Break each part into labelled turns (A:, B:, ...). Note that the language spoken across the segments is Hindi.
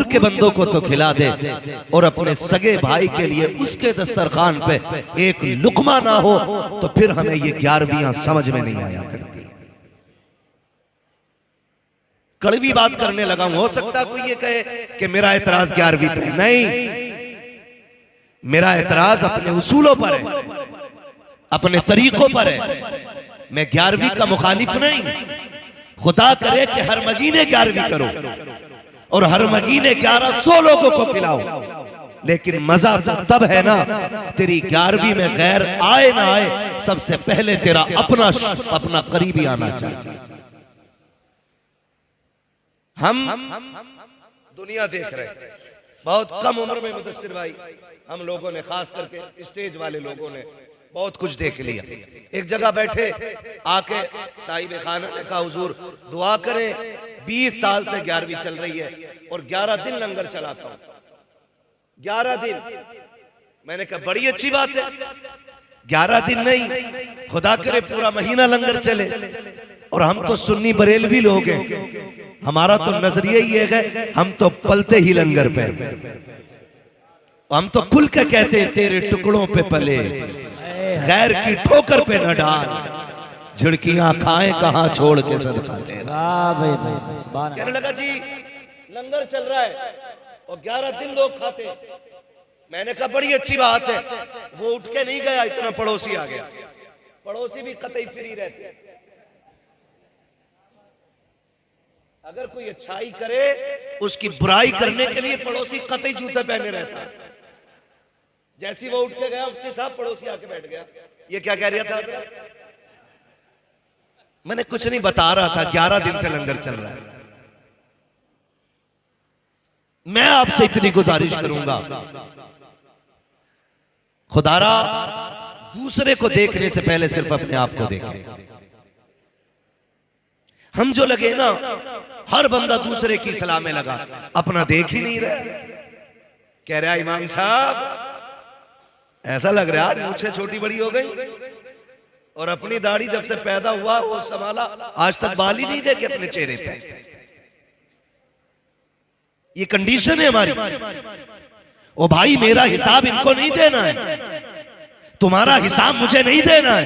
A: के बंदों को तो खिला दे और अपने सगे भाई के लिए उसके दस्तरखान पे एक लुकमा ना हो तो फिर हमें ये 11वीं समझ में नहीं आया करती। कड़वी बात करने लगा हूं, हो सकता कोई ये कहे कि मेरा एतराज 11वीं पे नहीं, मेरा एतराज अपने उसूलों पर है, अपने तरीकों पर है। मैं 11वीं का मुखालिफ नहीं, खुदा करे कि हर महीने 11वीं करो और हर महीने 1100 लोगों को खिलाओ, लेकिन मजा तो तब है ना तेरी 11वीं में गैर आए ना आए, सबसे पहले तेरा अपना करीबी आना चाहिए। हम दुनिया देख रहे हैं, बहुत कम उम्र में मुदस्सिर भाई हम लोगों ने, खास करके स्टेज वाले लोगों ने बहुत कुछ देख लिया। एक जगह बैठे आके साहिब खाना ने कहा हुजूर दुआ करें, 20 साल से 11वीं चल रही है और 11 दिन लंगर चलाता हूं, 11 दिन। मैंने कहा बड़ी अच्छी बात है, 11 दिन नहीं, खुदा करे पूरा महीना लंगर चले। और हम तो सुन्नी बरेलवी लोग हैं, हमारा तो नजरिया ये है, हम तो पलते ही लंगर पे, हम तो खुल के कहते हैं तेरे टुकड़ों पे पले, गैर की ठोकर पे न डाल, झिड़कियां खाएं कहां छोड़ के सदका तेरा। कहने लगा जी लंगर चल रहा है और 11 दिन लोग खाते। मैंने कहा बड़ी अच्छी बात है। वो उठ के नहीं गया, इतना पड़ोसी आ गया। पड़ोसी भी कतई फ्री रहते, अगर कोई अच्छाई करे उसकी बुराई करने के लिए पड़ोसी कतई जूते पहने रहता है। जैसी वो उठ के गया उसके साथ पड़ोसी आके बैठ गया। ये क्या कह रहा था? मैंने कुछ नहीं बता रहा था, 11 दिन से लंगर चल रहा है। मैं आपसे इतनी गुजारिश करूंगा, खुदारा दूसरे को देखने से पहले सिर्फ अपने आप को देखें। हम जो लगे ना, हर बंदा दूसरे की सलाह में लगा, अपना देख ही नहीं रहा। कह रहा इमाम साहब ऐसा लग रहा है मुझसे छोटी बड़ी हो गई और अपनी दाढ़ी जब से पैदा हुआ वो संभाला, आज तक बाल ही नहीं देखे अपने चेहरे पे। ये कंडीशन है हमारी। ओ भाई मेरा हिसाब इनको नहीं देना है, तुम्हारा हिसाब मुझे नहीं देना है,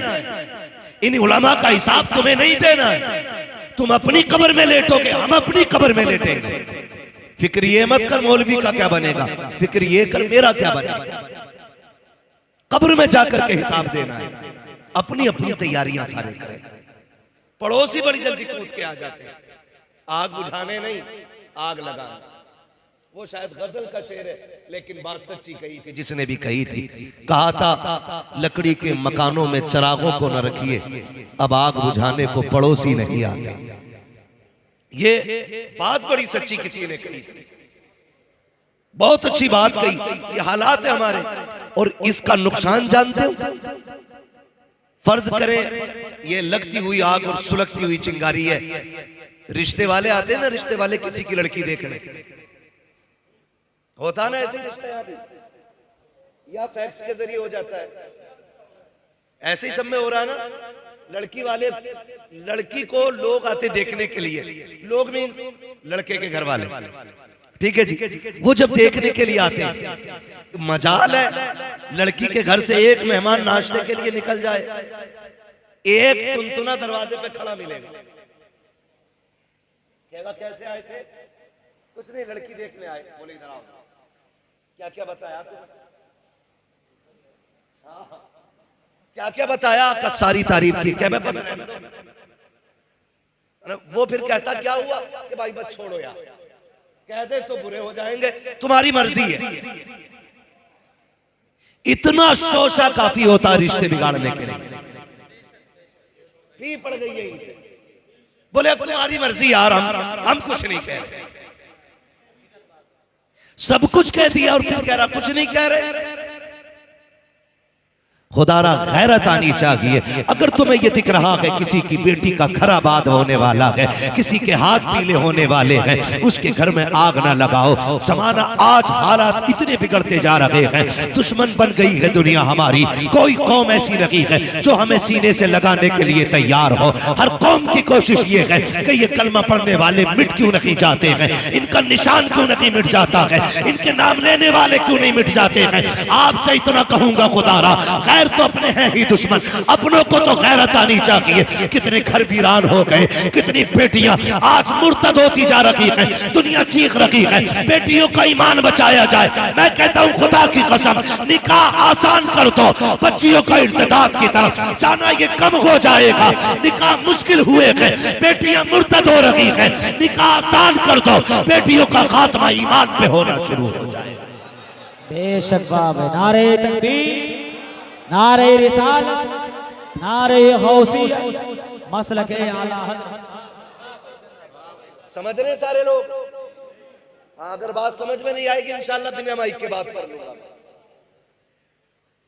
A: इन उलमा का हिसाब तुम्हें नहीं देना है। तुम अपनी कब्र में लेटोगे, हम अपनी कब्र में लेटेंगे। फिक्र ये मत कर मौलवी का क्या बनेगा, फिक्र ये कर मेरा क्या बनेगा। कब्र में जाकर के हिसाब देना है। अपनी अपनी तैयारियां सारे करें। पड़ोसी बड़ी जल्दी कूद के आ जाते हैं, आग बुझाने नहीं आग लगाने। वो शायद गजल का शेर है, लेकिन बात सच्ची कही थी जिसने भी कही थी। कहा था लकड़ी के मकानों में चिरागों को न रखिए, अब आग बुझाने को पड़ोसी नहीं आते। ये बात बड़ी सच्ची किसी ने कही थी, बहुत अच्छी बात कही। ये हालात है हमारे, और इसका नुकसान जानते हो? फर्ज करें ये लगती हुई आग और सुलगती हुई चिंगारी है। रिश्ते वाले आते हैं ना, रिश्ते वाले किसी की लड़की देखने, होता ना ऐसे रिश्ते, या फैक्स के जरिए हो जाता है। ऐसे ही सब में हो रहा है ना, लड़की वाले लड़की को लोग आते देखने के लिए, लोग मीन्स लड़के के घर वाले, ठीक है जी। वो जब देखने के लिए आते हैं तो मजाल है लड़की के घर से एक मेहमान नाश्ते के लिए निकल जाए, एक तुनतुना दरवाजे पे खड़ा मिलेगा, कहेगा कैसे आए थे? कुछ नहीं, लड़की देखने आए। बोले इधर आओ। क्या क्या बताया तुमने? क्या क्या बताया? का सारी तारीफ की। क्या मैं बस वो फिर कहता क्या हुआ कि भाई बस छोड़ो यार, कहते तो बुरे हो जाएंगे, तुम्हारी मर्जी है। इतना शोशा काफी होता रिश्ते बिगाड़ने के लिए। फी पड़ गई है इसे। बोले अब तुम्हारी मर्जी यार, हम कुछ नहीं कह रहे। सब कुछ कह दिया और फिर कह रहा कुछ नहीं कह रहे। खुदारा गैरत आनी चाहिए। अगर तुम्हें यह दिख रहा है किसी की बेटी का खराबाद होने वाला है, किसी के हाथ पीले होने वाले हैं, उसके घर में आग ना लगाओ। जमाना आज हालात इतने बिगड़ते जा रहे हैं, दुश्मन बन गई है दुनिया हमारी। कोई कौम ऐसी नहीं है जो हमें सीने से लगाने के लिए तैयार हो। हर कौम की कोशिश ये है कि ये कलमा पढ़ने वाले मिट क्यों नहीं जाते हैं, इनका निशान क्यों नहीं मिट जाता है, इनके नाम लेने वाले क्यों नहीं मिट जाते हैं। आपसे इतना कहूंगा खुदारा, खैर तो अपने हैं ही दुश्मन, अपनों को तो गैरत आनी चाहिए। कितने घर वीरान हो गए, कितनी बेटियां आज मुर्तद होती जा रही है, दुनिया चीख रही है बेटियों का ईमान बचाया जाए। मैं कहता हूं खुदा की कसम, निकाह आसान कर दो, बच्चियों का इर्तिदाद की तरफ जाना ये कम हो जाएगा। निकाह मुश्किल हुए हैं, बेटियां मुर्तद हो रही है, निकाह आसान कर दो, बेटियों का खात्मा ईमान पे होना शुरू हो जाएगा।
B: बेशक बाब, नारे तकबीर, नारे रिसालत, नारे गौसियत, मसलके आला हज़रत।
A: समझ रहे सारे लोग? अगर बात समझ में नहीं आएगी इंशाल्लाह बिना माइक के बात कर लूंगा।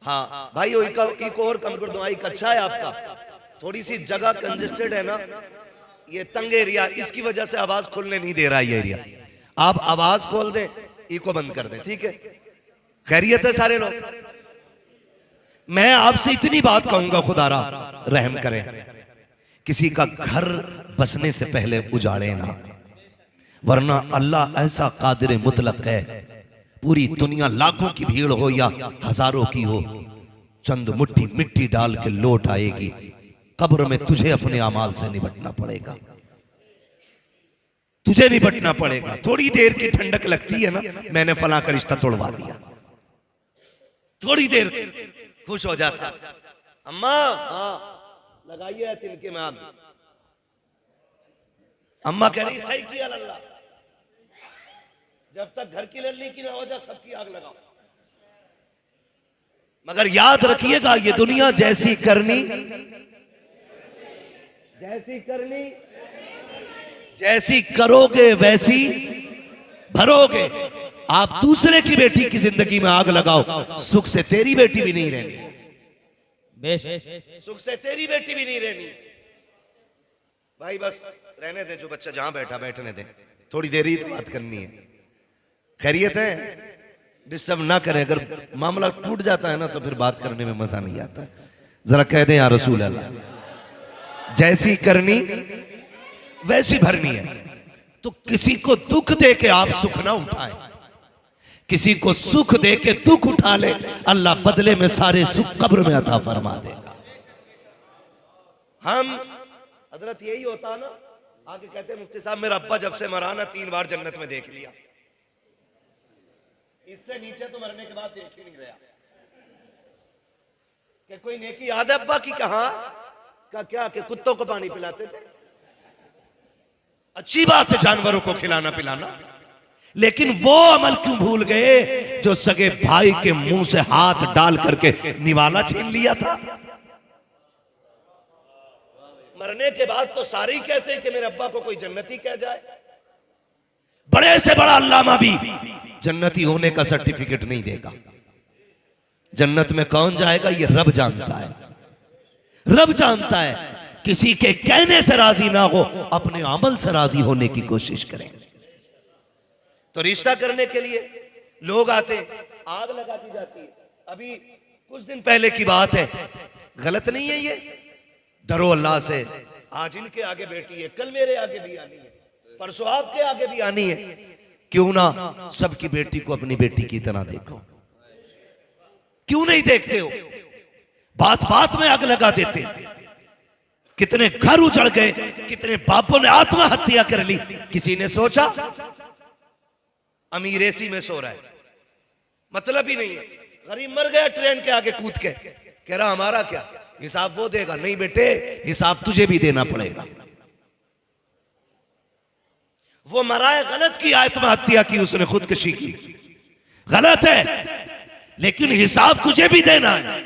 A: हाँ भाई, एक और कम कर दो। माइक अच्छा है आपका, थोड़ी सी जगह कंजेस्टेड है ना, ये तंग एरिया, इसकी वजह से आवाज खोलने नहीं दे रहा है ये एरिया। आप आवाज खोल दें, इको बंद कर दें, ठीक है? खैरियत है सारे लोग? मैं आपसे इतनी बात कहूंगा, खुदारा रहम करें, किसी का घर बसने से पहले उजाड़े ना, वरना अल्लाह ऐसा कादिर मुतलक है, पूरी दुनिया लाखों की भीड़ हो या हजारों की हो, चंद मुट्ठी मिट्टी डाल के लौट आएगी। कब्र में तुझे अपने अमाल से निपटना पड़ेगा, तुझे निपटना पड़ेगा। थोड़ी देर की ठंडक लगती है ना, मैंने फलां का रिश्ता तोड़वा दिया, थोड़ी देर खुश हो जाता। अम्मा हाँ लगाइए तिनके में आग। अम्मा कह रही सही किया अल्लाह, जब तक घर की लल्ली की ना हो जा सबकी आग लगाओ। मगर याद रखिएगा, ये दुनिया जैसी करनी जैसी करोगे वैसी भरोगे। आप दूसरे की बेटी की जिंदगी में आग लगाओ, सुख से तेरी बेटी भी नहीं रहनी, सुख से तेरी बेटी भी नहीं रहनी। भाई बस रहने दे, जो बच्चा जहां बैठा बैठने दे, थोड़ी देर ही तो बात करनी है। खैरियत है, डिस्टर्ब ना करें। अगर मामला टूट जाता है ना तो फिर बात करने में मजा नहीं आता। जरा कह दें या रसूल अल्लाह, जैसी करनी वैसी भरनी है। तो किसी को दुख दे के आप सुख ना उठाएं, किसी को सुख दे के दुख उठा ले, अल्लाह बदले में सारे सुख कब्र में अता फरमा देगा। हम हजरत यही होता ना, आगे कहते हैं मुफ्ती साहब, मेरा अब्बा जब से मरा ना 3 बार जन्नत में देख लिया, इससे नीचे तो मरने के बाद देख ही नहीं रहा। कि कोई नेकी याद है अब्बा की? कहा का क्या कि कुत्तों को पानी पिलाते थे। अच्छी बात है जानवरों को खिलाना पिलाना, लेकिन वो अमल क्यों भूल गए जो सगे भाई के मुंह से हाथ डाल करके निवाला छीन लिया था। मरने के बाद तो सारे ही कहते हैं कि मेरे अब्बा को कोई जन्नती कह जाए। बड़े से बड़ा अल्लामा भी जन्नती होने का सर्टिफिकेट नहीं देगा। जन्नत में कौन जाएगा ये रब जानता है, रब जानता है। किसी के कहने से राजी ना हो, अपने अमल से राजी होने की कोशिश करें। तो रिश्ता करने के लिए लोग आते, आग लगा दी जाती है। अभी कुछ दिन पहले की बात है, गलत नहीं है ये, डरो अल्लाह से। आज इनके आगे बेटी है, कल मेरे आगे भी आनी है, परसों आपके आगे भी आनी है। क्यों ना सबकी बेटी को अपनी बेटी की तरह देखो? क्यों नहीं देखते हो? बात बात में आग लगा देते। कितने घर उजड़ गए, कितने बापों ने आत्महत्या कर ली। किसी ने सोचा? अमीर एसी में सो रहा है, मतलब ही नहीं है। गरीब मर गया ट्रेन के आगे कूद के, कह रहा हमारा क्या, हिसाब वो देगा। नहीं बेटे, हिसाब तुझे भी देना पड़ेगा। वो मरा है, गलत की आत्महत्या की, उसने खुदकुशी की, गलत है, लेकिन हिसाब तुझे भी देना है।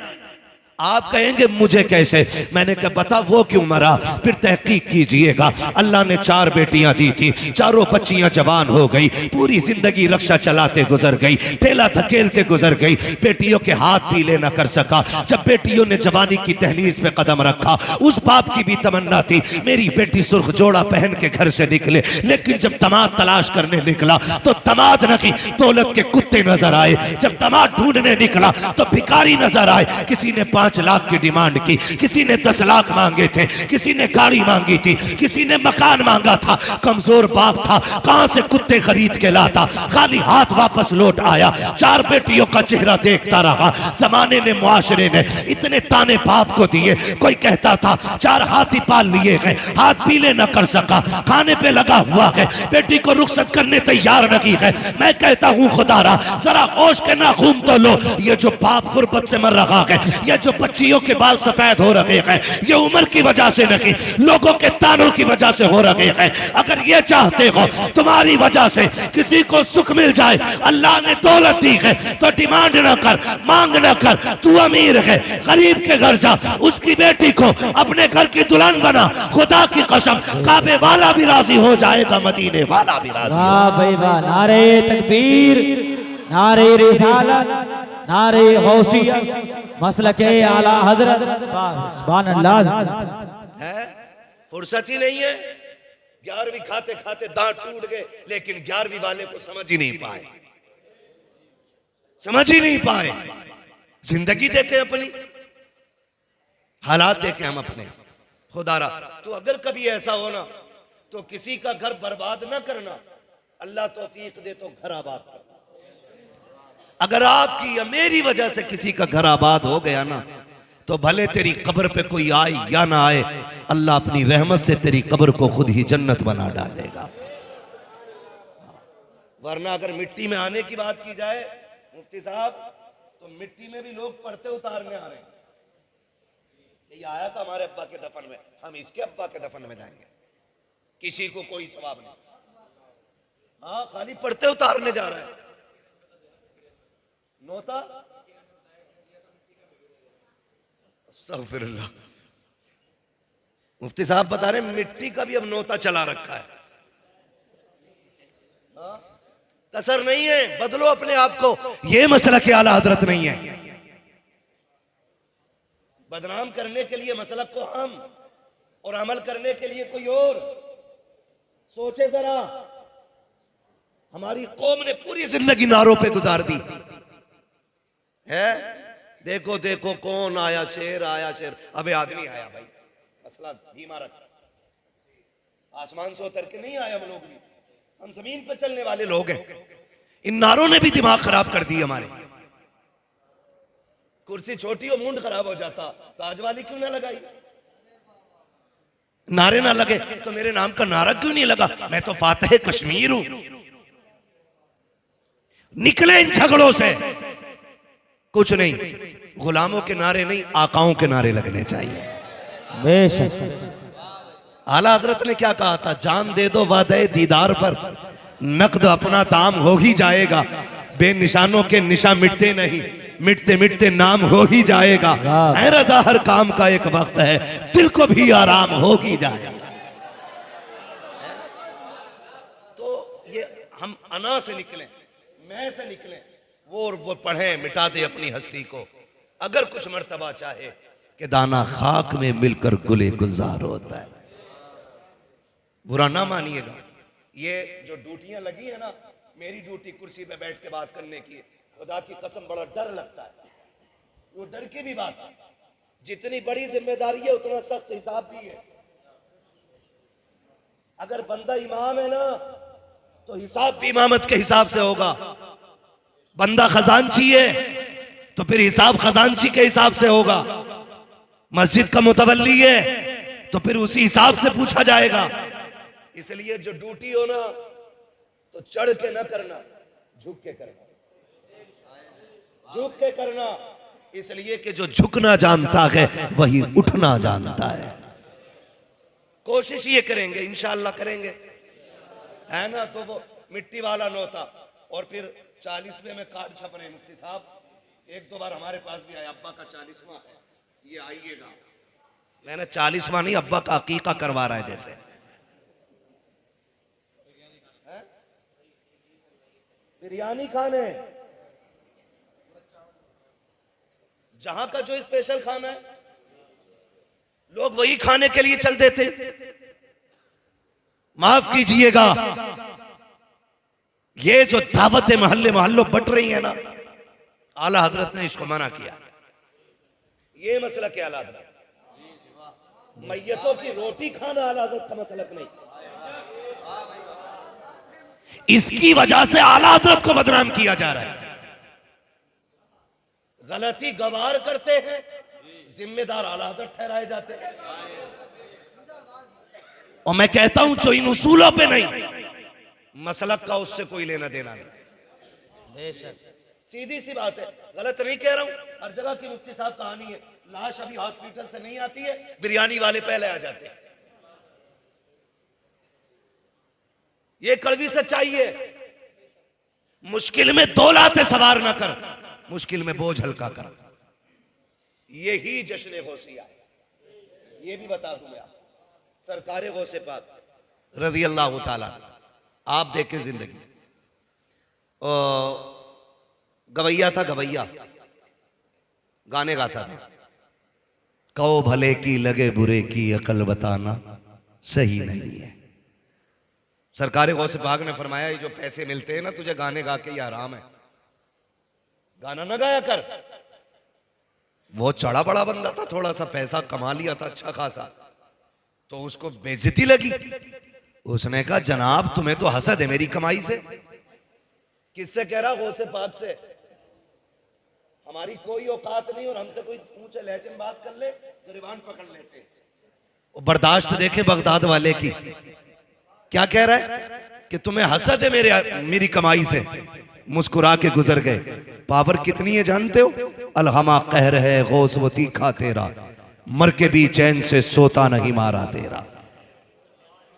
A: आप कहेंगे मुझे कैसे? मैंने कहा बता वो क्यों मरा, फिर तहकीक कीजिएगा। अल्लाह ने 4 बेटियां दी थी, चारों बच्चियां जवान हो गई, पूरी जिंदगी रक्षा चलाते गुजर गई, ठेला धकेलते गुजर गई, बेटियों के हाथ पीले न कर सका। जब बेटियों ने जवानी की दहलीज पे कदम रखा, उस बाप की भी तमन्ना थी मेरी बेटी सुर्ख जोड़ा पहन के घर से निकले, लेकिन जब दामाद तलाश करने निकला तो दामाद नहीं दौलत के कुत्ते नजर आए। जब दामाद ढूंढने निकला तो भिखारी नजर आए। किसी ने 5 लाख की डिमांड की, किसी ने 10 लाख मांगे थे, किसी ने गाड़ी मांगी थी, किसी ने मकान मांगा था। कमजोर बाप था, कहां से कुत्ते खरीद के लाता, खाली हाथ वापस लौट आया। 4 बेटियों का चेहरा देखता रहा। जमाने ने, मुआशरे ने इतने ताने बाप को दिए। कोई कहता था 4 हाथी पाल लिए गए, हाथ पीले न कर सका, खाने पे लगा हुआ है, बेटी को रुखसत करने तैयार नहीं है। मैं कहता हूं खुदारा जरा होश के ना घूम तो लो। ये जो बाप गुर्बत से मर रहा है, ये जो बच्चियों के बाल सफेद हो रहे हैं, ये उम्र की वजह से नहीं, लोगों के तानों की वजह से हो रहे हैं। अगर ये चाहते हो तुम्हारी वजह से किसी को सुख मिल जाए, अल्लाह ने दौलत दी है तो डिमांड न कर, मांग न कर। तू अमीर है, गरीब के घर जा, उसकी बेटी को अपने घर की दुल्हन बना। खुदा की कसम काबे वाला भी राजी हो जाएगा, मदीने वाला भी राजी।
B: वाह भाई वाह, नारे तकबीर, नारे रिसालत, नारे गौसियत, मसलके आला हजरत। सुभान अल्लाह।
A: है फुर्सत ही नहीं है। 11वीं खाते खाते दांत टूट गए, लेकिन 11वीं वाले को समझ ही नहीं पाए, समझ ही नहीं पाए। जिंदगी देखे अपनी, हालात देखे हम अपने। खुदारा तो अगर कभी ऐसा हो ना तो किसी का घर बर्बाद ना करना, अल्लाह तौफीक दे तो घर आबाद करना। अगर आपकी या मेरी वजह से किसी का घर आबाद हो गया ना, तो भले तेरी कब्र पे कोई आए या ना आए, अल्लाह अपनी रहमत से तेरी कब्र को खुद ही जन्नत बना डालेगा। वरना अगर मिट्टी में आने की बात की जाए मुफ्ती साहब, तो मिट्टी में भी लोग पर्दे उतारने आ रहे हैं। ये आया था हमारे अब्बा के दफन में, हम इसके अब्बा के दफन में जाएंगे, किसी को कोई सवाब नहीं। हाँ, खाली पर्दे उतारने जा रहे हैं। नोता अस्तगफिरुल्लाह। मुफ्ती साहब बता रहे मिट्टी का भी अब नोता चला रखा है। कसर नहीं है, बदलो अपने आप को। यह मसला के आला हजरत नहीं है। बदनाम करने के लिए मसलक को हम और अमल करने के लिए कोई और। सोचे जरा, हमारी कौम ने पूरी जिंदगी नारों पे गुजार दी है। देखो देखो कौन आया, शेर आया, शेर। अबे आदमी आया भाई, मसला धीमा रख। आसमान से उतर के नहीं आया हम लोग भी, हम जमीन पर चलने वाले लोग हैं। इन नारों ने भी दिमाग खराब कर दी हमारे। कुर्सी छोटी हो मूंड खराब हो जाता, ताज वाली क्यों ना लगाई? नारे ना लगे तो मेरे नाम का नारा क्यों नहीं लगा? मैं तो फातह कश्मीर हूं। निकले इन झगड़ों से। कुछ नहीं, गुलामों के नारे नहीं, आकाओं के नारे लगने चाहिए।
B: बेशक
A: आला हजरत ने क्या कहा था? जान दे दो वादे दीदार पर, नकद अपना दाम हो ही जाएगा। बेनिशानों के निशा मिटते नहीं, मिटते मिटते नाम हो ही जाएगा। ऐ रजा हर काम का एक वक्त है, दिल को भी आराम हो ही जाएगा। तो ये हम अना से निकले, मैं से निकले, वो पढ़े मिटा दे अपनी हस्ती को। अगर कुछ मर्तबा चाहे कि दाना खाक में मिलकर गुले गुलजार होता है। बुरा ना मानिएगा, ये जो ड्यूटियां लगी है ना, मेरी ड्यूटी कुर्सी पे बैठ के बात करने की, खुदा की कसम बड़ा डर लगता है। वो डर की भी बात, जितनी बड़ी जिम्मेदारी है उतना सख्त हिसाब भी है। अगर बंदा इमाम है ना, तो हिसाब भी इमामत के हिसाब से होगा। बंदा खजांची है तो फिर हिसाब खजांची के हिसाब से होगा। मस्जिद का मुतवल्ली है तो फिर उसी हिसाब से पूछा जाएगा। इसलिए जो ड्यूटी हो ना, तो चढ़ के ना करना, झुक के करना, झुक के करना। इसलिए कि जो झुकना जानता है वही उठना जानता है। कोशिश ये करेंगे, इंशाअल्लाह करेंगे, है ना। तो वो मिट्टी वाला नोता, और फिर 40वें में कार्ड छप रहे। मुफ्ती साहब 1-2 बार हमारे पास भी आए, अब्बा का 40वां है, ये आइएगा, मैंने 40 मानी अब्बा का अकीका करवा रहा है जैसे। बिरयानी खाने, जहां का जो स्पेशल खाना है लोग वही खाने के लिए चल देते। माफ कीजिएगा, ये जो दावतें मोहल्ले मोहल्लों बट रही है ना, आला हजरत ने इसको मना किया। ये मसला क्या आला हजरत, मैयतों की रोटी खाना आला हजरत का मसलक नहीं। इसकी वजह से आला हजरत को बदनाम किया जा रहा है। गलती गवार करते हैं, जिम्मेदार आला हजरत ठहराए जाते हैं। और मैं कहता हूं जो इन उसूलों पे नहीं, मसलक का उससे कोई लेना देना नहीं। सीधी सी बात है, गलत नहीं कह रहा हूं। हर जगह की मुफ्ती साहब कहानी है, लाश अभी हॉस्पिटल से नहीं आती है, बिरयानी वाले पहले आ जाते हैं। ये कड़वी सच्चाई है। मुश्किल में दो लाते सवार ना कर, मुश्किल में बोझ हल्का कर। यही जश्न गौसिया है। ये भी बता दूं मैं, सरकारे गौसे पाक रज़ी अल्लाह ताला, आप देखें जिंदगी। गवैया था, गवैया गाने गाता था। कहो भले की लगे बुरे की अकल बताना सही नहीं है। सरकार गौसे पाक ने फरमाया, ये जो पैसे मिलते हैं ना तुझे गाने गा के ये आराम है, गाना ना गाया कर। वो चढ़ा बड़ा बंदा था, थोड़ा सा पैसा कमा लिया था अच्छा खासा, तो उसको बेइज्जती लगी। उसने कहा जनाब तुम्हें तो हसद है मेरी कमाई से। किससे कह रहा? गौसे पाक से। हमारी कोई औकात नहीं और हमसे कोई ऊंचे लहजे में बात कर ले गिरबान पकड़ लेते। वो बर्दाश्त देखे बगदाद वाले की, क्या कह रहा है कि तुम्हें हसद है मेरी कमाई से। मुस्कुरा के गुजर गए। पावर कितनी है जानते हो? अलहमा कहर है गौस वो तीखा तेरा, मर के भी चैन से सोता नहीं मारा तेरा।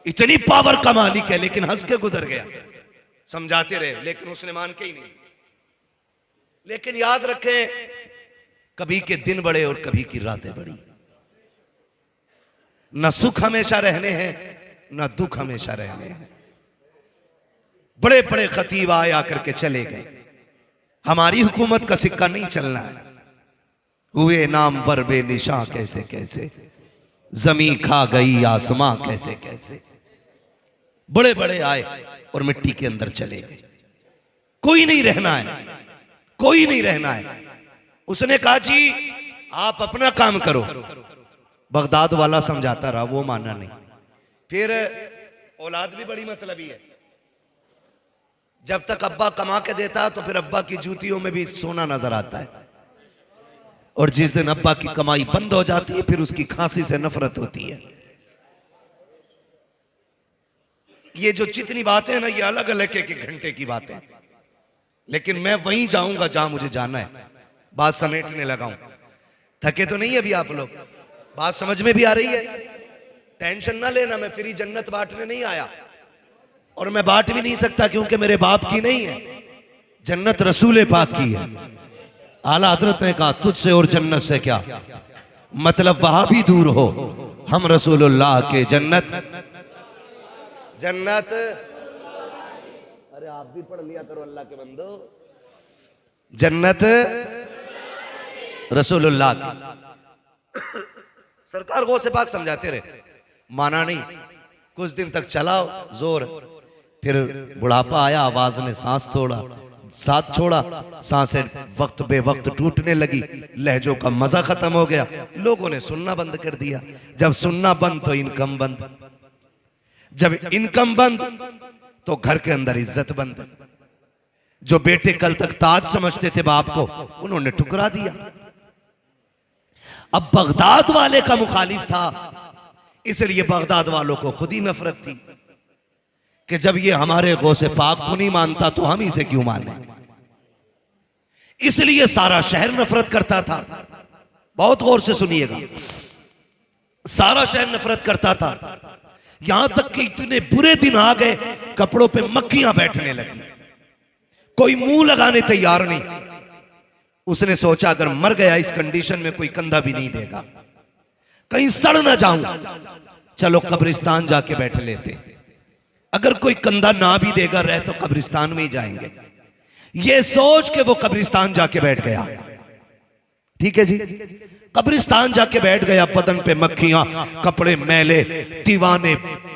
A: इतनी पावर का मालिक है, लेकिन हंस के गुजर गया। समझाते रहे लेकिन उसने मान के ही नहीं। लेकिन याद रखें, कभी के दिन बड़े और कभी की रातें बड़ी। न सुख हमेशा रहने हैं न दुख हमेशा रहने हैं। बड़े बड़े खतीब आए आकर के चले गए। हमारी हुकूमत का सिक्का नहीं चलना है। हुए नाम वर बेनिशां कैसे कैसे, जमी खा गई आसमां कैसे कैसे। बड़े बड़े आए और मिट्टी के अंदर चले गए। कोई नहीं रहना है, कोई नहीं रहना है। उसने कहा जी आप अपना काम करो। बगदाद वाला समझाता रहा, वो माना नहीं। फिर औलाद भी बड़ी मतलबी है। जब तक अब्बा कमा के देता तो फिर अब्बा की जूतियों में भी सोना नजर आता है, और जिस दिन अब्बा की कमाई बंद हो जाती है फिर उसकी खांसी से नफरत होती है। ये जो जितनी बातें हैं ना, ये अलग अलग एक एक घंटे की बातें, लेकिन मैं वहीं जाऊंगा जहां मुझे जाना है। बात समेटने लगा हूं। थके तो नहीं अभी आप लोग? बात समझ में भी आ रही है? टेंशन ना लेना, मैं फ्री जन्नत बांटने नहीं आया, और मैं बांट भी नहीं सकता क्योंकि मेरे बाप की नहीं है, जन्नत रसूल पाक की है। आला हजरत ने कहा तुझसे और जन्नत से क्या मतलब, वहां भी दूर हो, हम रसूलुल्लाह के जन्नत जन्नत। अरे आप भी पढ़ लिया करो अल्लाह के बंदो। जन्नत रसूलुल्लाह की। सरकार गौसे पाक समझाते रहे, माना नहीं। कुछ दिन तक चलाओ जोर, फिर बुढ़ापा आया, आवाज ने साथ छोड़ा, सांसें वक्त बे वक्त टूटने लगी, लहजों का मजा खत्म हो गया, लोगों ने सुनना बंद कर दिया। जब सुनना बंद तो इनकम बंद, जब इनकम बंद तो घर के अंदर इज्जत बंद। जो बेटे कल तक ताज समझते थे बाप को, उन्होंने ठुकरा दिया। अब बगदाद वाले का मुखालिफ था, इसलिए बगदाद वालों को खुद ही नफरत थी कि जब ये हमारे गौसे पाक को नहीं मानता तो हम इसे क्यों माने। इसलिए सारा शहर नफरत करता था। बहुत गौर से सुनिएगा, सारा शहर नफरत करता था। यहां तक कि इतने बुरे दिन आ गए, कपड़ों पे मक्खियां बैठने लगी, कोई मुंह लगाने तैयार नहीं। उसने सोचा अगर मर गया इस कंडीशन में कोई कंधा भी नहीं देगा, कहीं सड़ ना जाऊं, चलो कब्रिस्तान जाके बैठ लेते, अगर कोई कंधा ना भी देगा रहे तो कब्रिस्तान में ही जाएंगे। ये सोच के वो कब्रिस्तान जाके बैठ गया। ठीक है जी, कब्रिस्तान जाके बैठ गया। बदन पे मक्खियां, कपड़े मैले, दीवाने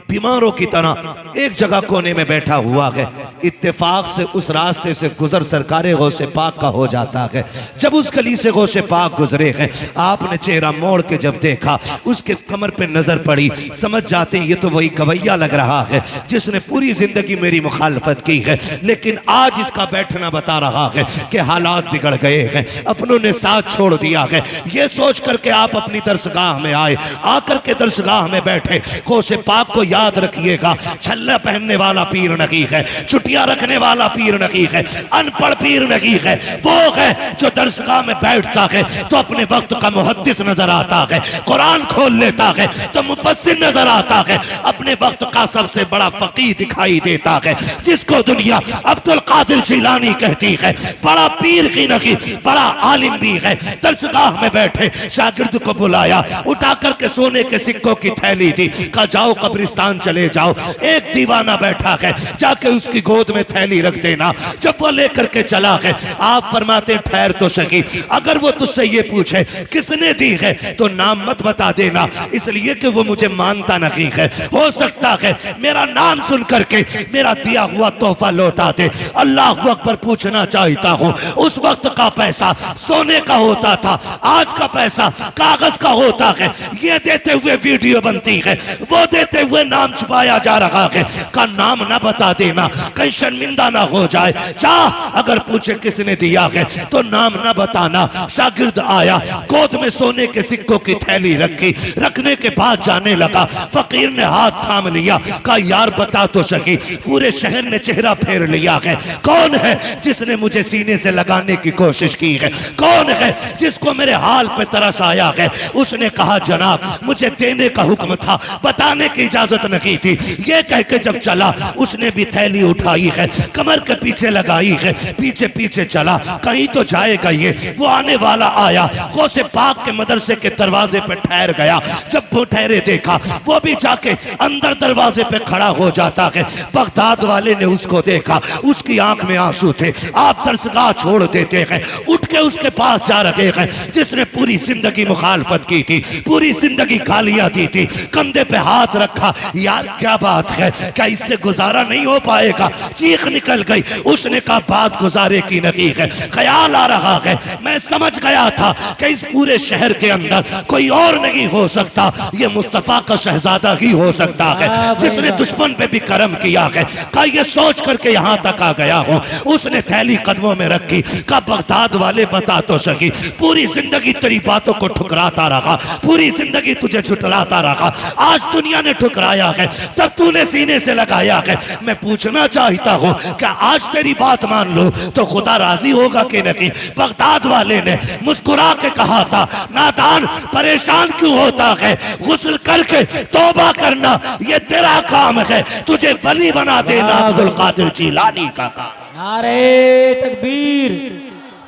A: बीमारों की तरह एक जगह कोने में बैठा हुआ है। इत्तेफाक से उस रास्ते से गुजर सरकारे गौसे पाक का हो जाता है। जब उस गली से गौसे पाक गुजरे हैं, आपने चेहरा मोड़ के जब देखा, उसके कमर पे नजर पड़ी, समझ जाते हैं ये तो वही गवैया लग रहा है जिसने पूरी जिंदगी मेरी मुखालफत की है, लेकिन आज इसका बैठना बता रहा है कि हालात बिगड़ गए हैं, अपनों ने साथ छोड़ दिया है। ये सोच करके आप अपनी दरसगाह में आए, आकर के दरसगाह में बैठे। गौसे पाक को याद रखिएगा, छल्ला पहनने वाला पीर नहीं है, छुट्टियां रखने वाला पीर नहीं है, अनपढ़ पीर नहीं है। वो है जो दरसगाह में बैठता है तो अपने वक्त का मुहद्दिस नजर आता है, कुरान खोल लेता है तो मुफस्सिर नजर आता है, अपने वक्त का सबसे बड़ा फकीह दिखाई देता है, जिसको दुनिया अब्दुल कादिर जिलानी कहती है। बड़ा पीर की नहीं, बड़ा आलिम भी है। दरसगाह में बैठे शागिर्द को बुलाया, उठा करके सोने के सिक्कों की थैली दी, कहा जाओ कब्रिस्तान चले जाओ। एक दीवाना बैठा है, जाके उसकी गोद में थैली रख देना। जब वो लेकर के चला है, आप फरमाते ठहर तो सही, अगर वो तुझसे ये पूछे किसने दी है तो नाम मत बता देना, इसलिए कि वो मुझे मानता नहीं है। हो सकता है मेरा नाम सुन करके मेरा दिया हुआ तोहफा लौटा दे। अल्लाह अकबर पूछना चाहता हूँ, उस वक्त का पैसा सोने का होता था, आज का पैसा कागज का होता है। ये देते हुए वीडियो बनती है, वो देते हुए नाम छुपाया जा रहा है। का नाम ना बता देना, कहीं शर्मिंदा ना हो जाए। चाह अगर पूछे किसने दिया है तो नाम ना बताना। शागिर्द आया, गोद में सोने के सिक्कों की थैली रखी, रखने के बाद जाने लगा। फकीर ने हाथ थाम लिया, कहा यार बता तो सही, पूरे शहर ने चेहरा फेर लिया है, कौन है जिसने मुझे सीने से लगाने की कोशिश की है, कौन है जिसको मेरे हाल पे तरस आया है। उसने कहा जनाब मुझे देने का हुक्म था, बताने की इजाजत नहीं थी। ये कह के जब चला, उसने भी थैली उठाई है, कमर के पीछे लगाई है, पीछे पीछे चला, कहीं तो जाएगा ये। वो आने वाला आया, गौसे पाक के मदरसे के दरवाजे पे ठहर गया। जब वो ठहरे देखा, वो भी जाके अंदर दरवाजे पे खड़ा हो जाता है। बगदाद वाले ने उसको देखा, उसकी आंख में आंसू थे। आप दरसगाह छोड़ देते हैं, उठ के उसके पास जा रहे हैं जिसने पूरी जिंदगी मुखालफत की थी, पूरी जिंदगी गालियां दी थी। कंधे पे हाथ रखा, यार क्या बात है, क्या इससे गुजारा नहीं हो पाएगा? चीख निकल गई। उसने कहा बात गुजारे की नहीं है, ख्याल आ रहा है, मैं समझ गया था कि इस पूरे शहर के अंदर कोई और नहीं हो सकता, ये मुस्तफा का शहजादा ही हो सकता है जिसने दुश्मन पे भी करम किया है। कहा ये सोच करके यहाँ तक आ गया हूँ। उसने थैली कदमों में रखी, कहा बगदाद वाले बता तो सही, पूरी जिंदगी तेरी बातों को ठुकराता रहा, पूरी जिंदगी तुझे झुठलाता रहा, आज दुनिया ने ठुकराया है, तब तूने सीने से लगाया है। मैं पूछना चाहता हूँ क्या आज तेरी बात मान लूं तो खुदा राजी होगा कि नहीं? बगदाद वाले ने मुस्कुरा के कहा था, नादान परेशान क्यों होता है, गुस्ल करके तौबा करना ये तेरा काम है, तुझे वली बना देना अब्दुल कादिर जिलानी का काम।
B: नारे तकबीर,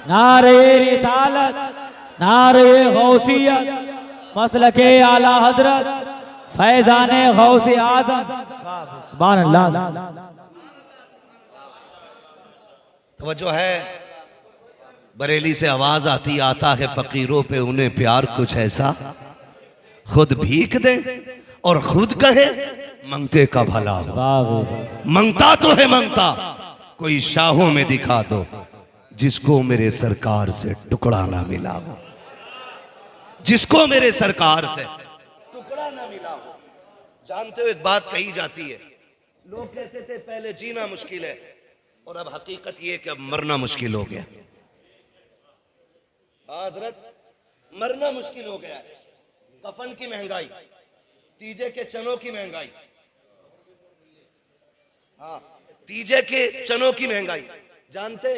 B: नारे रिसालत, नारे गौसियत, मसलके आला हजरत, फैजाने गौसे आजम, सुभान अल्लाह।
A: तवज्जो है, बरेली से आवाज आती आता है फकीरों पे उन्हें प्यार कुछ ऐसा, खुद भीख दे और खुद कहे मंगते का भला हो। मंगता तो है मंगता, कोई शाहों में दिखा दो जिसको मेरे सरकार से टुकड़ा ना मिला हो, जिसको मेरे सरकार से टुकड़ा ना मिला हो। जानते हो एक बात कही जाती है, लोग कहते थे पहले जीना मुश्किल है और अब हकीकत ये कि अब मरना मुश्किल हो गया। हजरत मरना मुश्किल हो गया है। कफन की महंगाई, तीजे के चनों की महंगाई, हाँ तीजे के चनों की महंगाई। जानते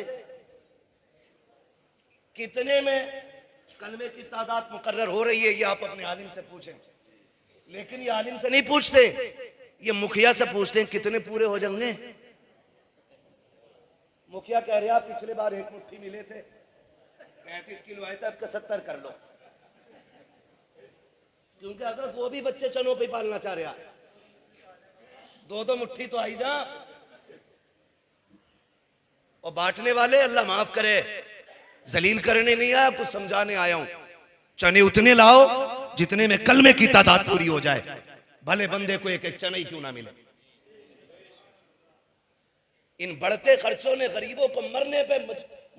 A: कितने में कलमे की तादाद मुकर्रर हो रही है, ये आप अपने आलिम से पूछें। लेकिन ये आलिम से नहीं पूछते, ये मुखिया से पूछते हैं कितने पूरे हो जाएंगे। मुखिया कह रहे आप पिछले बार एक मुट्ठी मिले थे, 35 किलो आए थे, अब 70 कर लो, क्योंकि हजरत वो भी बच्चे चनों पे पालना चाह रहा। दो दो मुट्ठी तो आई जा। और बांटने वाले अल्लाह माफ करे, जलील करने नहीं आया, कुछ समझाने आया हूं। चने उतने लाओ जितने में कलमे की तादाद पूरी हो जाए, भले बंदे को एक एक चना ही क्यों ना मिले। इन बढ़ते खर्चों ने गरीबों को मरने पे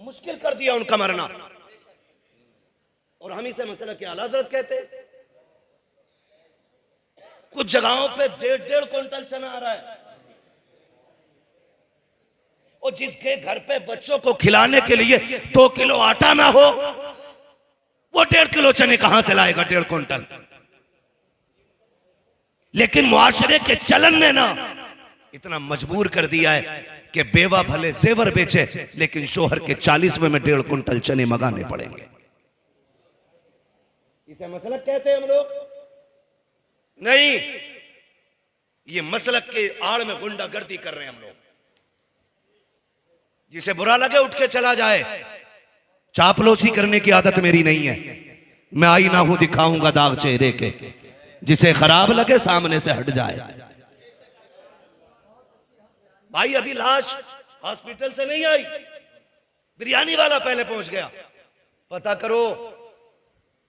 A: मुश्किल कर दिया उनका मरना। और हम इसे मसला के आला हज़रत कहते। कुछ जगहों पे 1.5 क्विंटल चना आ रहा है, और जिसके घर पे बच्चों को खिलाने के लिए 2 किलो आटा ना हो, वो 1.5 किलो चने कहां से लाएगा 1.5 क्विंटल। लेकिन मुआशरे के चलन ने ना इतना मजबूर कर दिया है कि बेवा भले जेवर बेचे, लेकिन शोहर के 40वें में 1.5 क्विंटल चने मंगाने पड़ेंगे। इसे मसलक कहते हैं हम लोग नहीं, ये मसलक के आड़ में गुंडागर्दी कर रहे हैं हम लोग। जिसे बुरा लगे उठ के चला जाए। चापलूसी करने की आदत मेरी नहीं है। मैं आईना हूं दिखाऊंगा दाग चेहरे के, जिसे खराब लगे सामने से हट जाए। भाई अभी लाश हॉस्पिटल से नहीं आई, बिरयानी वाला पहले पहुंच गया। पता करो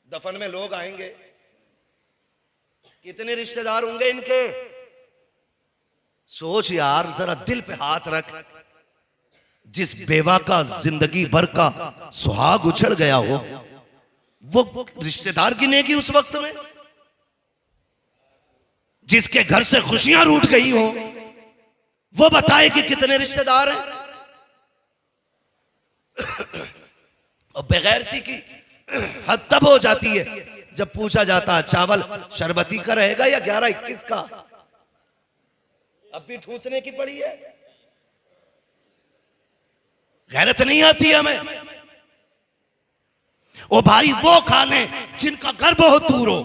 A: दफन में लोग आएंगे, कितने रिश्तेदार होंगे इनके। सोच यार, जरा दिल पे हाथ रख। जिस बेवा का जिंदगी भर का सुहाग उछड़ गया हो, वो रिश्तेदार गिनेगी उस वक्त में। जिसके घर से खुशियां रूठ गई हो, वो बताए कि कितने रिश्तेदार हैं। और बेगैरती की हद तब हो जाती है जब पूछा जाता है चावल शरबती का रहेगा या 11-21 का। अब भी ठूसने की पड़ी है। गैरत नहीं आती हमें। ओ भाई वो खा लें जिनका घर बहुत दूर हो।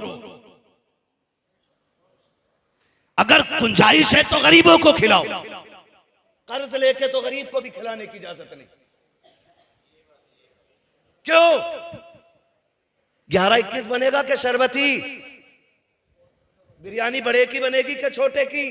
A: अगर गुंजाइश है तो गरीबों को खिलाओ, कर्ज लेके तो गरीब को भी खिलाने की इजाजत नहीं। क्यों 11-21 बनेगा कि शरबती? बिरयानी बड़े की बनेगी कि छोटे की?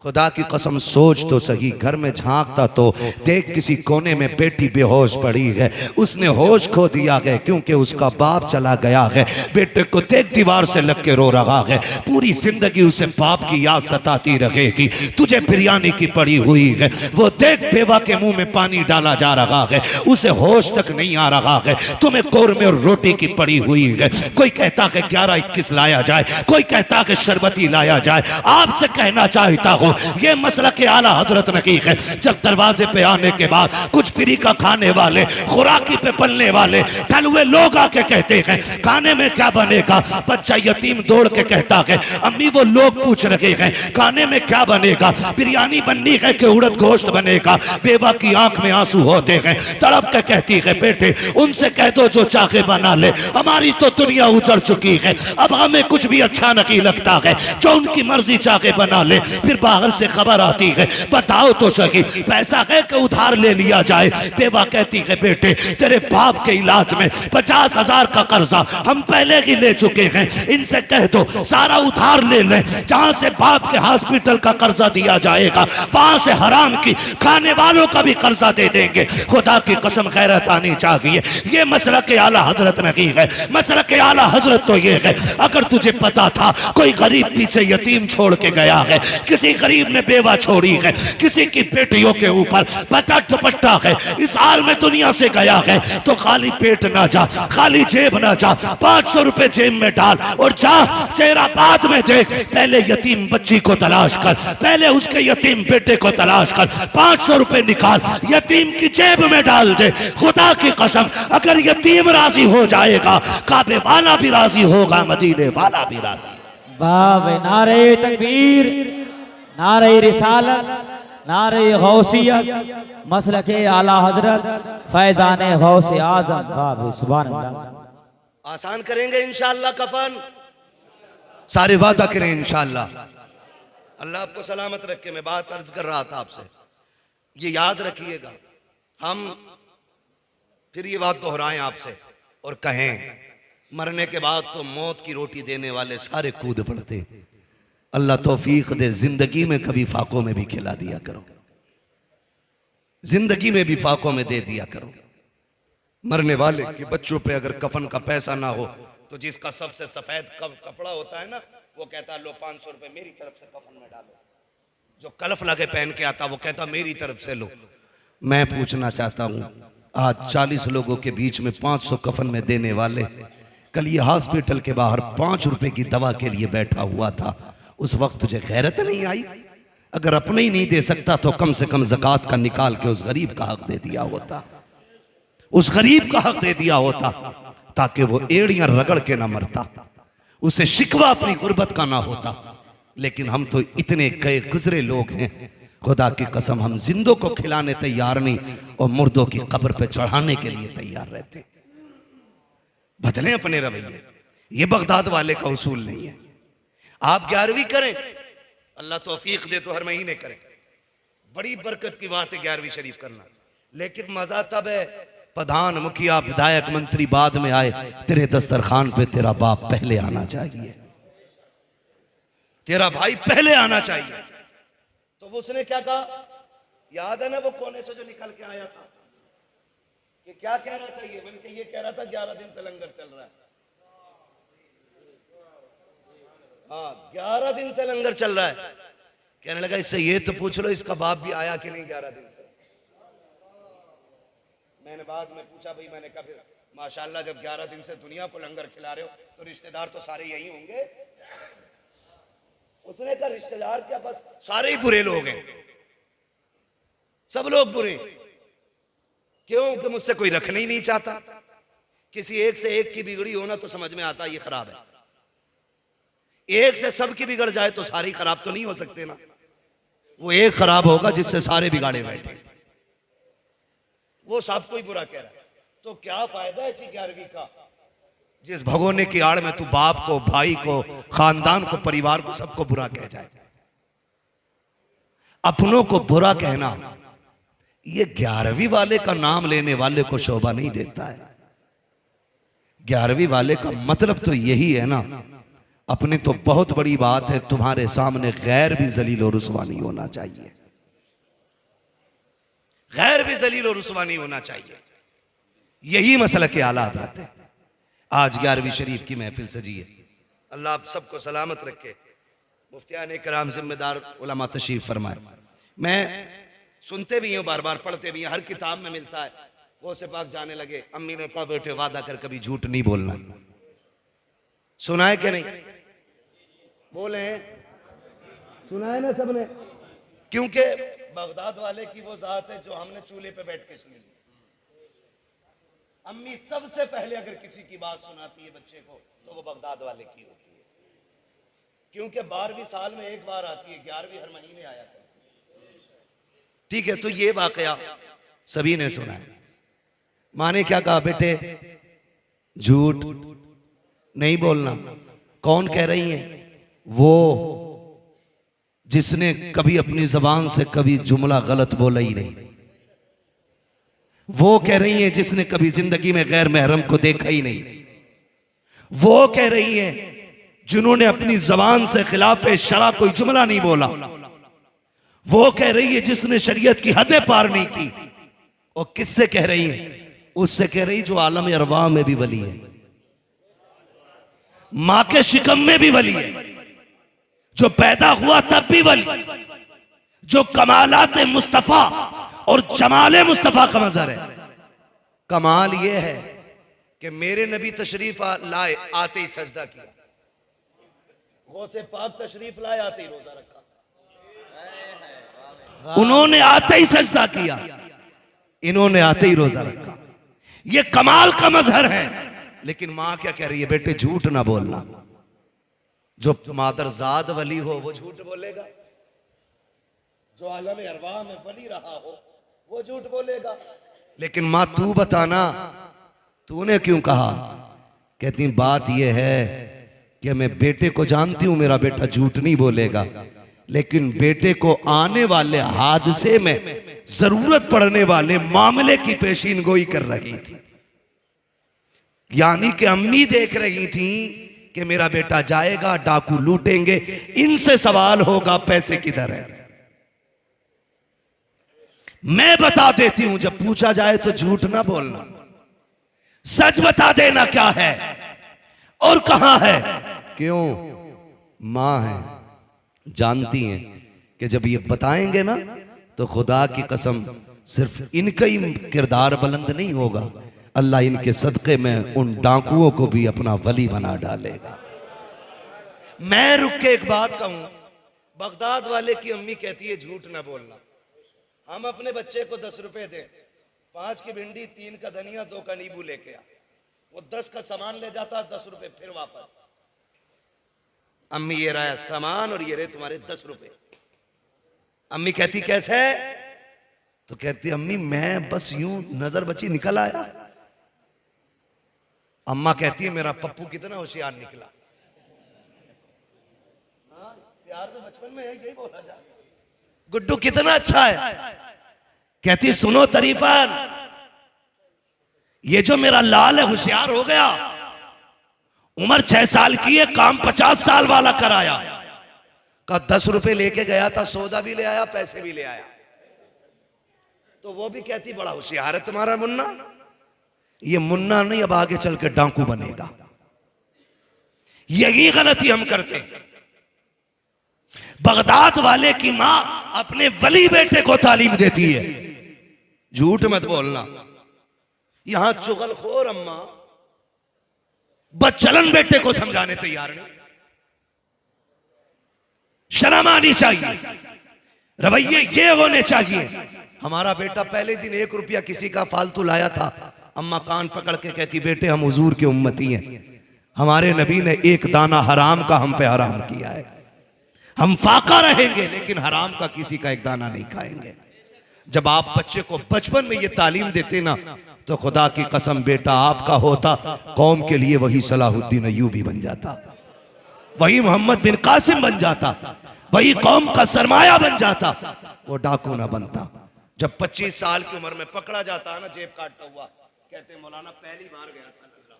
A: खुदा की कसम सोच तो सही। घर में झांकता तो देख किसी कोने में बेटी बेहोश पड़ी है। उसने होश खो दिया है क्योंकि उसका बाप चला गया है। बेटे को देख दीवार से लग के रो रहा है। पूरी जिंदगी उसे बाप की याद सताती रहेगी। तुझे बिरयानी की पड़ी हुई है। वो देख बेवा के मुंह में पानी डाला जा रहा है, उसे होश तक नहीं आ रहा है। तुम्हें कौरमे और रोटी की पड़ी हुई है। कोई कहता है 11-21 लाया जाए, कोई कहता है शरबती लाया जाए। आपसे कहना चाहता हूं ये मसला के आला हजरत ने की है। जब दरवाजे पे आने के बाद कुछ फ्री का खाने वाले, खुराकी पे पलने वाले ठलुए लोग आके कहते हैं खाने में क्या बनेगा। बच्चा यतीम दौड़ के कहता है अम्मी वो लोग पूछ रहे हैं खाने में क्या बनेगा, बिरयानी बननी है कि उड़द गोश्त बनेगा। बेवा की आंख में आंसू होते हैं, तड़प के कहती है बेटे उनसे कह दो जो चाहे बना ले, हमारी तो दुनिया उजड़ चुकी है, अब हमें कुछ भी अच्छा नहीं लगता है, जो उनकी मर्जी चाहे बना ले। फिर बाहर से खबर आती है बताओ तो सही पैसा है कि उधार ले लिया जाए। बेवा कहती है बेटे तेरे बाप के इलाज में 50,000 का कर्जा हम पहले ही ले चुके हैं, इनसे कह दो सारा उधार ले लें। जहां से बाप के हॉस्पिटल का कर्जा दिया जाएगा वहां से हराम की खाने वालों का भी कर्जा दे देंगे। खुदा की कसम गैरत आनी चाहिए। ये मसला के आला हजरत नहीं है। मसला के आला हजरत तो ये है अगर तुझे पता था कोई गरीब पीछे यतीम छोड़ के गया है, किसी गरीब ने बेवा छोड़ी है, किसी की बेटियों के ऊपर पता दुपट्टा है, इस हाल में दुनिया से गया है, तो खाली पेट ना जा, खाली जेब ना जा, 500 रुपए जेब में डाल और जा चेहरा बाद में देख। पहले यतीम बच्ची को तलाश कर, पहले उसके यतीम बेटे को तलाश कर, 500 रुपए निकाल यतीम की जेब में डाल दे। खुदा की कसम अगर यतीम राजी हो जाएगा काबे वाला भी राजी होगा, मदीने वाला भी राजी।
B: बाब नारे तकबीर, नारे रिसालत, नारे गौसियत, मसलके आला हजरत फैजाने गौसे आजम। बाब सुभान अल्लाह।
A: आसान करेंगे इंशाअल्लाह कफन, सारे वादा करें इंशाअल्लाह। अल्लाह आपको सलामत रखे। मैं बात अर्ज कर रहा था आपसे, ये याद रखिएगा हम फिर ये बात दोहराएं आपसे और कहें, मरने के बाद तो मौत की रोटी देने वाले सारे कूद पड़ते। अल्लाह तौफीक दे, जिंदगी में कभी फाकों में भी खिला दिया करो, जिंदगी में भी फाकों में दे दिया करो। मरने वाले के बच्चों पे अगर कफन का पैसा ना हो तो जिसका सबसे सफेद कपड़ा होता है ना, वो कहता लो 500 रुपए मेरी तरफ से कफन में डालो। जो कलफ लगे पहन के आता वो कहता मेरी तरफ से लो। मैं पूछना चाहता हूं, आज 40 लोगों के बीच में 500 कफन में देने वाले, कल ये हॉस्पिटल के बाहर 5 रुपए की दवा के लिए बैठा हुआ था, उस वक्त तुझे गैरत नहीं आई? अगर अपने ही नहीं दे सकता तो कम से कम ज़कात का निकाल के उस गरीब का हक दे दिया होता, उस गरीब का हक दे दिया होता, ताकि वो एड़ियां रगड़ के ना मरता, उसे शिकवा अपनी गुर्बत का ना होता। लेकिन हम तो इतने गए गुजरे लोग हैं, खुदा की कसम हम जिंदों को खिलाने तैयार नहीं और मुर्दों की कब्र पे चढ़ाने के लिए तैयार रहते। बदलें अपने रवैये, ये बगदाद वाले का उसूल नहीं है। आप 11वीं करें, अल्लाह तौफीक दे तो हर महीने करें, बड़ी बरकत की बात है 11वीं शरीफ करना। लेकिन मजा तब है प्रधान, मुखिया, विधायक, मंत्री बाद में आए, तेरे दस्तरखान पे तेरा बाप पहले आना चाहिए, तेरा भाई पहले आना चाहिए। तो उसने क्या कहा, याद है ना वो कोने से जो निकल के आया था, कि क्या कह रहा था ये, बल्कि ये कह रहा था 11 दिन से लंगर चल रहा है। हाँ, 11 दिन से लंगर चल रहा है। कहने लगा इससे ये तो पूछ लो इसका बाप भी आया कि नहीं 11 दिन से। मैंने बाद में पूछा, भाई मैंने कहा फिर माशाल्लाह जब 11 दिन से दुनिया को लंगर खिला रहे हो तो रिश्तेदार तो सारे यही होंगे। उसने कहा रिश्तेदार क्या, बस सारे ही बुरे लोग हैं, सब लोग बुरे। क्यों? कि मुझसे कोई रखना ही नहीं चाहता। किसी एक से एक की बिगड़ी हो ना तो समझ में आता ये खराब है, एक से सबकी बिगड़ जाए तो सारी खराब तो नहीं हो सकते ना। वो एक खराब होगा जिससे सारे बिगाड़े बैठे, वो सबको ही बुरा कह रहा है। तो क्या फायदा ऐसी 11वीं का, जिस भगोने की आड़ में तू बाप को, भाई को, खानदान को, परिवार को, सबको बुरा कह जाए। अपनों को बुरा कहना ये 11वीं वाले का नाम लेने वाले को शोभा नहीं देता है। 11वीं वाले का मतलब तो यही है ना, अपने तो बहुत बड़ी बात है, तुम्हारे सामने गैर भी जलील और रुसवा नहीं होना चाहिए, गैर भी जलील और रुसवा नहीं होना चाहिए। यही मसला के आला हज़रत है। आज 11वीं शरीफ की महफिल सजी है, अल्लाह आप सबको सलामत रखे। मुफ्तियान कराम, जिम्मेदार उलमा तशरीफ फरमाए। मैं सुनते भी हूँ, बार बार पढ़ते भी हैं, हर किताब में मिलता है। वो से पाक जाने लगे, अम्मी ने कहा बेटे वादा कर कभी झूठ नहीं बोलना। सुना है कि नहीं? बोले सुना है ना सबने? क्योंकि बगदाद वाले की वो जात है जो हमने चूल्हे पे बैठ के सुनी। अम्मी सबसे पहले अगर किसी की बात सुनाती है बच्चे को तो वो बगदाद वाले की होती है, क्योंकि 12वीं साल में एक बार आती है, 11वीं हर महीने आया करती है। ठीक है, तो ये वाकया सभी ने सुना है। माँ ने क्या कहा, बेटे झूठ नहीं बोलना। कौन कह रही है? वो जिसने कभी अपनी जबान से कभी जुमला गलत बोला ही नहीं। वो कह रही है जिसने कभी जिंदगी में गैर महरम को देखा ही नहीं। वो कह रही है जिन्होंने अपनी जबान से खिलाफ शरा कोई जुमला नहीं बोला। वो कह रही है जिसने शरीयत की हदें पार नहीं की। और किससे कह रही है? उससे कह रही जो आलम अरवा में भी वली है, मां के शिकम में भी वली है, जो पैदा हुआ तब भी वली, जो कमालात मुस्तफा और जमाले मुस्तफा का मजहर है। कमाल यह है कि मेरे नबी तशरीफ लाए आते ही सजदा किया, गौसे पाक तशरीफ लाए आते ही रोजा रखा, उन्होंने आते ही सजदा किया, इन्होंने आते ही रोजा रखा। ये कमाल का मजहर है। लेकिन मां क्या कह रही है? बेटे झूठ ना बोलना। जो मादरजाद वली हो वो झूठ बोलेगा, जो आलम अरवा में वली रहा हो वो झूठ बोलेगा। लेकिन मां तू बताना, तूने क्यों कहा? कहती बात यह है कि मैं बेटे को जानती हूं, मेरा बेटा झूठ नहीं बोलेगा, लेकिन बेटे को आने वाले हादसे में जरूरत पड़ने वाले मामले की पेशीनगोई कर रही थी। यानी कि अम्मी देख रही थी कि मेरा बेटा जाएगा, डाकू लूटेंगे, इनसे सवाल होगा पैसे किधर है। मैं बता देती हूं, जब पूछा जाए तो झूठ ना बोलना, सच बता देना क्या है और कहां है। क्यों? मां है, जानती हैं कि जब ये बताएंगे ना तो खुदा की कसम सिर्फ इनका ही किरदार बुलंद नहीं होगा, अल्लाह इनके सदक़े में उन डाकुओं को भी अपना वली बना डालेगा। मैं रुक के एक बात कहूं, बगदाद वाले की अम्मी कहती है झूठ ना बोलना। हम अपने बच्चे को 10 रुपए दें, 5 की भिंडी, 3 का धनिया, 2 का नींबू लेके आ, वो 10 का सामान ले जाता, 10 रुपए फिर वापस। अम्मी ये रहा सामान और ये रहे तुम्हारे 10 रुपए। अम्मी कहती कैसे? तो कहती अम्मी मैं बस यूं नजर बची निकल आया। अम्मा कहती है मेरा पप्पू कितना होशियार निकला। हाँ, प्यार में बचपन में यही बोला जाए, गुड्डू कितना अच्छा है। कहती सुनो तरीफन, ये जो मेरा लाल है होशियार हो गया, उम्र 6 साल की है, काम 50 साल वाला कराया। का 10 रुपए लेके गया था, सौदा भी ले आया, पैसे भी ले आया। तो वो भी कहती बड़ा होशियार है तुम्हारा मुन्ना। ये मुन्ना नहीं, अब आगे चल के डाकू बनेगा। यही गलती हम करते हैं। बगदाद वाले की मां अपने वली बेटे को तालीम देती है, झूठ मत बोलना। यहां चुगलखोर अम्मा बदचलन बेटे को समझाने तैयार नहीं। शर्म आनी चाहिए, रवैये ये होने चाहिए। हमारा बेटा पहले दिन 1 रुपया किसी का फालतू लाया था, अम्मा कान पकड़ के कहती बेटे हम हुजूर के उम्मती हैं, हमारे नबी ने एक दाना हराम का हम पे हराम किया है, हम फाका रहेंगे लेकिन हराम का किसी का एक दाना नहीं खाएंगे। जब आप बच्चे को बचपन में ये तालीम देते ना, तो खुदा की कसम बेटा आपका होता, कौम के लिए वही सलाहुद्दीन अय्यूबी बन जाता, वही मोहम्मद बिन कासिम बन जाता, वही कौम का सरमाया बन जाता, वो डाकू ना बनता। जब 25 साल की उम्र में पकड़ा जाता है ना जेब काटता हुआ, कहते हैं मौलाना पहली बार गया था नजरा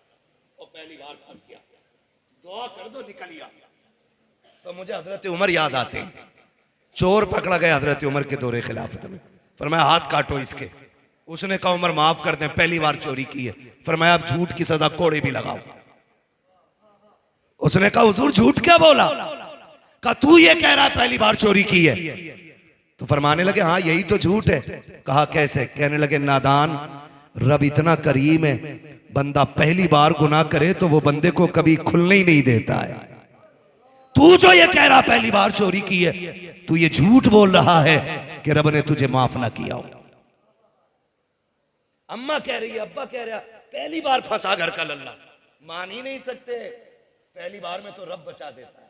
A: और पहली बार फंस गया, दुआ कर दो निकल गया। तो मुझे हजरत उमर याद आते हैं। चोर पकड़ा गया हजरत उमर के दौरे खिलाफत में, फरमाया हाथ काटो इसके। उसने कहा उमर माफ कर दें, पहली बार चोरी की है। फरमाया अब झूठ की सजा कोड़े भी लगाओ। उसने कहा हुजूर झूठ क्या बोला? कहा तू ये कह रहा है पहली बार चोरी की है। तो फरमाने लगे हाँ यही तो झूठ है। कहा कैसे? कहने लगे नादान, रब इतना करीम है, बंदा पहली बार गुनाह करे तो वो बंदे को कभी खुलने ही नहीं देता है। तू जो ये कह रहा पहली बार चोरी की है, तू ये झूठ बोल रहा है कि रब ने तुझे माफ ना किया हो। अम्मा कह रही है, अब्बा कह रहा, पहली बार फंसा घर का लल्ला, मान ही नहीं सकते। पहली बार में तो रब बचा देता है,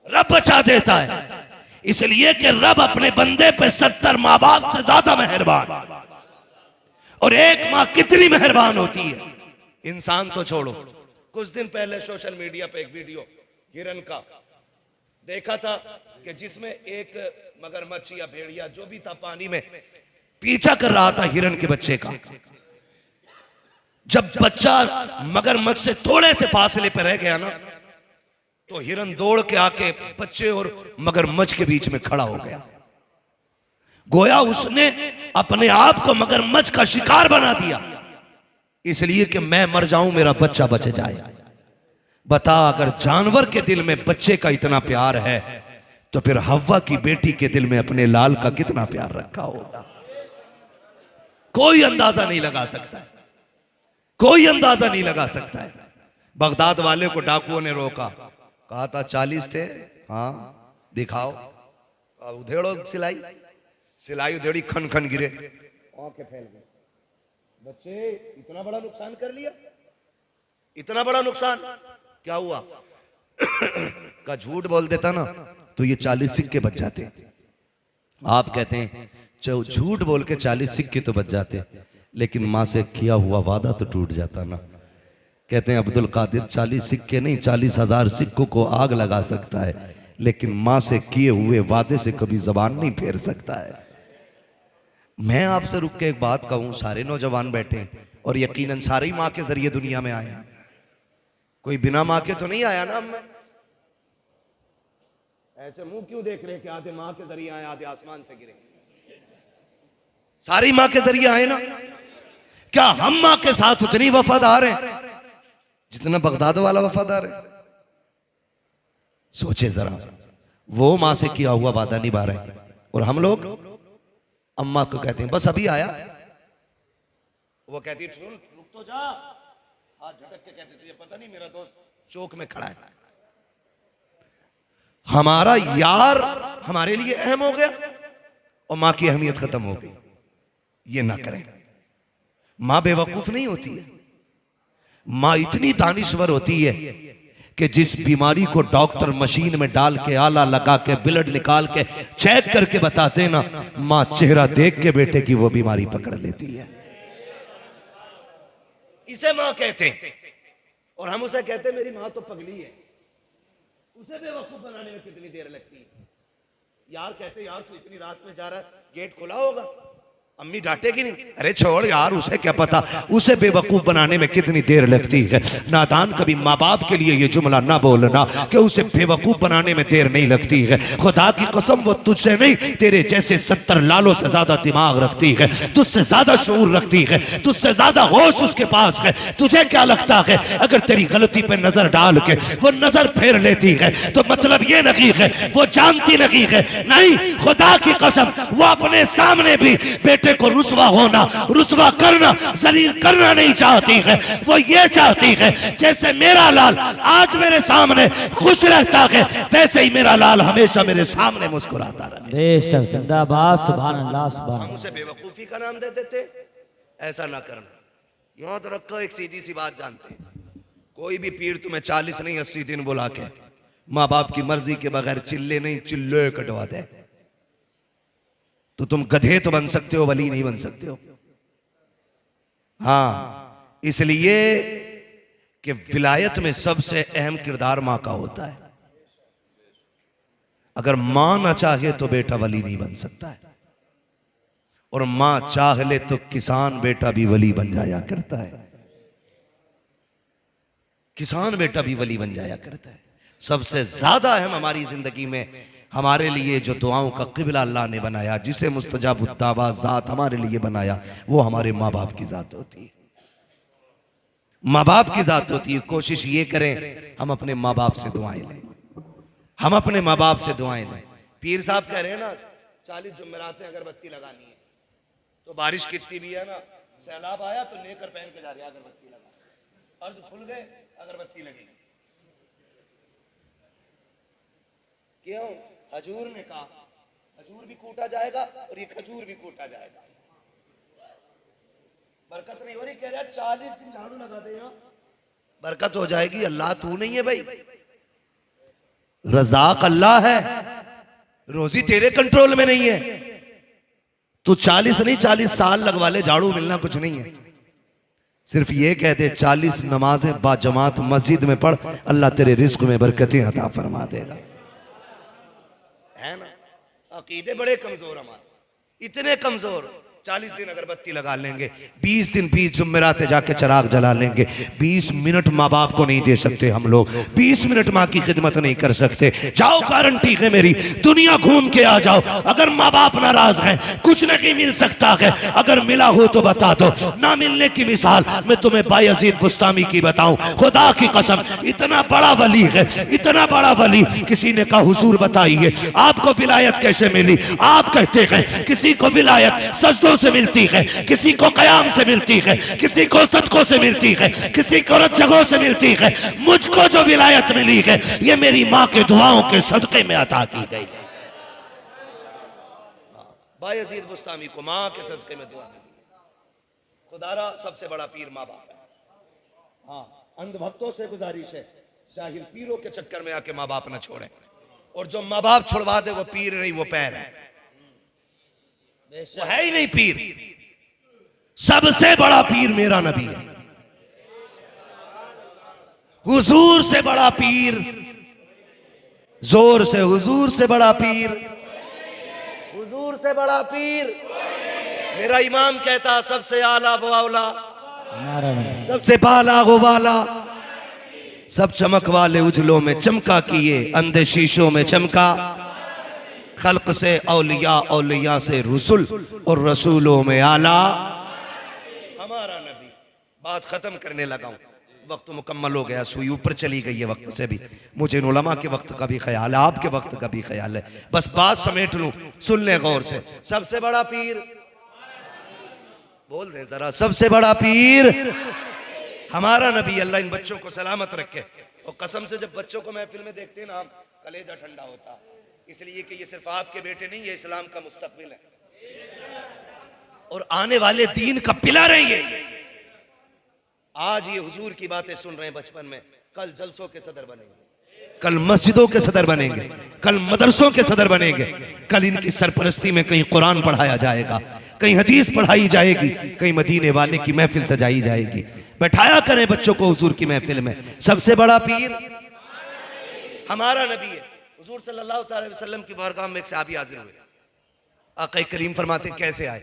A: रब बचा देता है, इसलिए कि रब अपने बंदे पे 70 माँ बाप से ज्यादा मेहरबान। और एक माँ कितनी मेहरबान होती है। इंसान तो छोड़ो, कुछ दिन पहले सोशल मीडिया पे एक वीडियो हिरन का देखा था कि जिसमें एक मगरमच्छ या भेड़िया जो भी था पानी में पीछा कर रहा था हिरन के बच्चे का। जब बच्चा मगरमच्छ से थोड़े से फासले पर रह गया ना, तो हिरन दौड़ के आके बच्चे और मगरमच्छ के बीच में खड़ा हो गया। गोया उसने अपने आप को मगरमच्छ का शिकार बना दिया, इसलिए कि मैं मर जाऊं मेरा बच्चा बच जाए। बता, अगर जानवर के दिल में बच्चे का इतना प्यार है तो फिर हव्वा की बेटी के दिल में अपने लाल का कितना प्यार रखा होगा। कोई अंदाजा नहीं लगा सकता है, कोई अंदाजा नहीं लगा सकता है। बगदाद वाले को डाकुओं ने रोका, कहा था 40 थे, हाँ दिखाओ। उधेड़ो सिलाई, सिलाई उधेड़ी, खन खन गिरे, आंखें फैल गई। बच्चे इतना बड़ा नुकसान कर लिया, इतना बड़ा नुकसान क्या हुआ? का झूठ बोल देता ना तो ये 40 सिक्के बच जाते। आप कहते हैं झूठ बोल के 40 सिक्के तो बच जाते, लेकिन माँ से किया हुआ वादा तो टूट जाता ना। कहते हैं अब्दुल कादिर 40 सिक्के नहीं 40,000 सिक्कों को आग लगा सकता है, लेकिन माँ से किए हुए वादे से कभी जबान नहीं फेर सकता है। मैं आपसे रुक के एक बात कहूं, सारे नौजवान बैठे और यकीनन सारे ही माँ के जरिए दुनिया में आए, कोई बिना माँ के तो नहीं आया ना। हम ऐसे मुंह क्यों देख रहे हैं कि आधे माँ के जरिए आए आधे आसमान से गिरे? सारी माँ के जरिए आए ना। क्या हम माँ के साथ उतनी वफादार हैं जितना बगदाद वाला वफादार है? सोचे जरा, वो माँ से किया हुआ वादा निभा रहे हैं और हम लोग अम्मा को कहते हैं बस अभी आया, वो कहती है रुक तो जा, हाथ झटक के कहती तुझे पता नहीं मेरा दोस्त चौक में खड़ा है। हमारा यार हमारे लिए अहम हो गया और माँ की अहमियत खत्म हो गई। ये ना करें। माँ बेवकूफ नहीं होती है, माँ इतनी दानिश्वर होती है कि जिस बीमारी को डॉक्टर मशीन में डाल के आला लगा के ब्लड निकाल के चेक करके बताते ना, माँ चेहरा देख के बेटे की वो बीमारी पकड़ लेती है। इसे माँ कहते हैं। और हम उसे कहते हैं मेरी माँ तो पगली है। उसे बेवकूफ बनाने में कितनी देर लगती है? यार कहते यार तू इतनी रात में जा रहा है, गेट खुला होगा, अम्मी डांटेगी नहीं? अरे छोड़ यार, उसे क्या पता, उसे बेवकूफ बनाने में कितनी देर लगती है। नादान कभी माँ बाप के लिए ये जुमला ना बोलना कि उसे बेवकूफ बनाने में देर नहीं लगती है। खुदा की कसम वो तुझसे नहीं, तेरे जैसे 70 लालों से ज्यादा दिमाग रखती है, तुझसे ज्यादा शऊर रखती है, तुझसे ज्यादा होश उसके पास है। तुझे क्या लगता है अगर तेरी गलती पे नजर डाल के वो नजर फेर लेती है तो मतलब ये नहीं है वो जानती नहीं है? नहीं, खुदा की कसम वो अपने सामने भी बेटे को रुसवा होना, रुसवा करना, जलील करना नहीं चाहती है। वो ये चाहती है जैसे मेरा लाल आज मेरे सामने खुश रहता है वैसे ही मेरा लाल हमेशा मेरे सामने मुस्कुराता रहे।
B: बेशक, जिंदाबाद, सुभान अल्लाह, सुभान।
A: हम उसे बेवकूफी का नाम दे देते, ऐसा ना करना। याद रखो, एक सीधी सी बात जानते हैं, कोई भी पीर तुम्हें 40 नहीं 80 दिन बुला के माँ बाप की मर्जी के बगैर चिल्ले नहीं चिल्ले कटवा दे तो तुम गधे तो बन सकते हो, वली नहीं बन सकते हो। हाँ, इसलिए कि विलायत में सबसे अहम किरदार मां का होता है। अगर मां ना चाहे तो बेटा वली नहीं बन सकता है, और मां चाह ले तो किसान बेटा भी वली बन जाया करता है। किसान बेटा भी वली बन जाया करता है। सबसे ज्यादा अहम हमारी जिंदगी में हमारे लिए जो दुआओं का क़िबला अल्लाह ने बनाया, जिसे मुस्तजाब दावा ज़ात हमारे लिए बनाया, वो हमारे माँ बाप की ज़ात होती है। माँ बाप की ज़ात होती है। कोशिश ये करें हम अपने माँ बाप से दुआएं लें, हम अपने माँ बाप से दुआएं लें। पीर साहब कह रहे हैं ना 40 जुमेरात में अगरबत्ती लगानी है, तो बारिश कितनी भी है ना, सैलाब आया तो लेकर पहन के जा रहे अगरबत्ती लगा, अर्ज खुल गए अगरबत्ती लगेगी। क्यों? हजूर ने कहा खजूर भी कूटा जाएगा और ये खजूर भी कूटा जाएगा। बरकत नहीं हो रही, कह रहा 40 दिन झाड़ू लगा दे, यहाँ बरकत हो जाएगी। अल्लाह तू नहीं है भाई, रज़ाक अल्लाह है, रोजी तेरे कंट्रोल में नहीं है। तू 40 नहीं 40 साल लगवा ले, झाड़ू मिलना कुछ नहीं है। सिर्फ ये कह दे 40 नमाजें बाजमात मस्जिद में पढ़, अल्लाह तेरे रिज्क में बरकतें अता फरमा देगा। है ना? अकीदे बड़े कमजोर हमारे, इतने कमजोर। 40 दिन अगरबत्ती लगा लेंगे, 20 दिन 20 जुम्मेराते जाके चिराग जला लेंगे, 20 मिनट माँ बाप को नहीं दे सकते हम लोग, 20 मिनट माँ की खिदमत नहीं कर सकते। जाओ, गारंटी है मेरी, दुनिया घूम के आ जाओ, अगर माँ बाप नाराज हैं कुछ नहीं मिल सकता है। अगर मिला हो तो बता दो, ना मिलने की मिसाल मैं तुम्हें बायजीद बुस्तामी की बताऊं। खुदा की कसम, इतना बड़ा वली है, इतना बड़ा वली। किसी ने कहा हुजूर बताइए आपको विलायत कैसे मिली? आप कहते हैं किसी को विलायत सजदों से मिलती है, किसी को कयाम से मिलती है, किसी को सदकों से मिलती है, किसी को जगहों से मिलती है। मुझको जो विलायत मिली है ये मेरी माँ के दुआओं के सदके में अता की गई है। बायजीद बुस्तामी को माँ के सदके में दुआ मिली। खुदारा सबसे बड़ा पीर माँ बाप है। हाँ, अंधभक्तों से गुजारिश है जाहिल पीरों के चक्कर में आके माँ बाप न छोड़े, और जो माँ बाप छुड़वा दे वो पीर नहीं, वो पैर है, वो है ही नहीं पीर। सबसे बड़ा पीर मेरा नबी है। हुजूर से बड़ा पीर, जोर से हुजूर से बड़ा पीर, हुजूर से बड़ा पीर। मेरा इमाम कहता सबसे आला वो औला
B: नारा नहीं।
A: सबसे बाला गो बाला, सब चमक वाले उजलों में चमका किए, अंधे शीशों में चमका। खल्क से औलिया, औलिया से रसूल, और रसूलों में आला हमारा नबी। बात खत्म करने लगा हूं, वक्त मुकम्मल हो गया, सुई ऊपर चली गई है वक्त से भी। मुझे इन उलमा के वक्त का भी ख्याल है, आपके वक्त का भी ख्याल है। बस बात समेट लूं, सुन ले गौर से। सबसे बड़ा पीर बोल दे जरा, सबसे बड़ा पीर हमारा नबी। अल्लाह इन बच्चों को सलामत रखे। और कसम से जब बच्चों को महफिल में देखते हैं ना, कलेजा ठंडा होता, इसलिए कि ये सिर्फ आपके बेटे नहीं, ये इस्लाम का मुस्तकबिल है और आने वाले दीन का पिलर है ये। आज ये हुजूर की बातें सुन रहे हैं बचपन में, कल जलसों के सदर बनेंगे, कल मस्जिदों के सदर बनेंगे, कल मदरसों के सदर बनेंगे, कल इनकी सरपरस्ती में कहीं कुरान पढ़ाया जाएगा, कहीं हदीस पढ़ाई जाएगी, कहीं मदीने वाले की महफिल सजाई जाएगी। बैठाया करें बच्चों को हुजूर की महफिल में। सबसे बड़ा पीर हमारा नबी है। हुजूर सल्लल्लाहु अलैहि वसल्लम की बारगाह में एक सहाबी हाजिर हुए। आका करीम फरमाते हैं कैसे आए?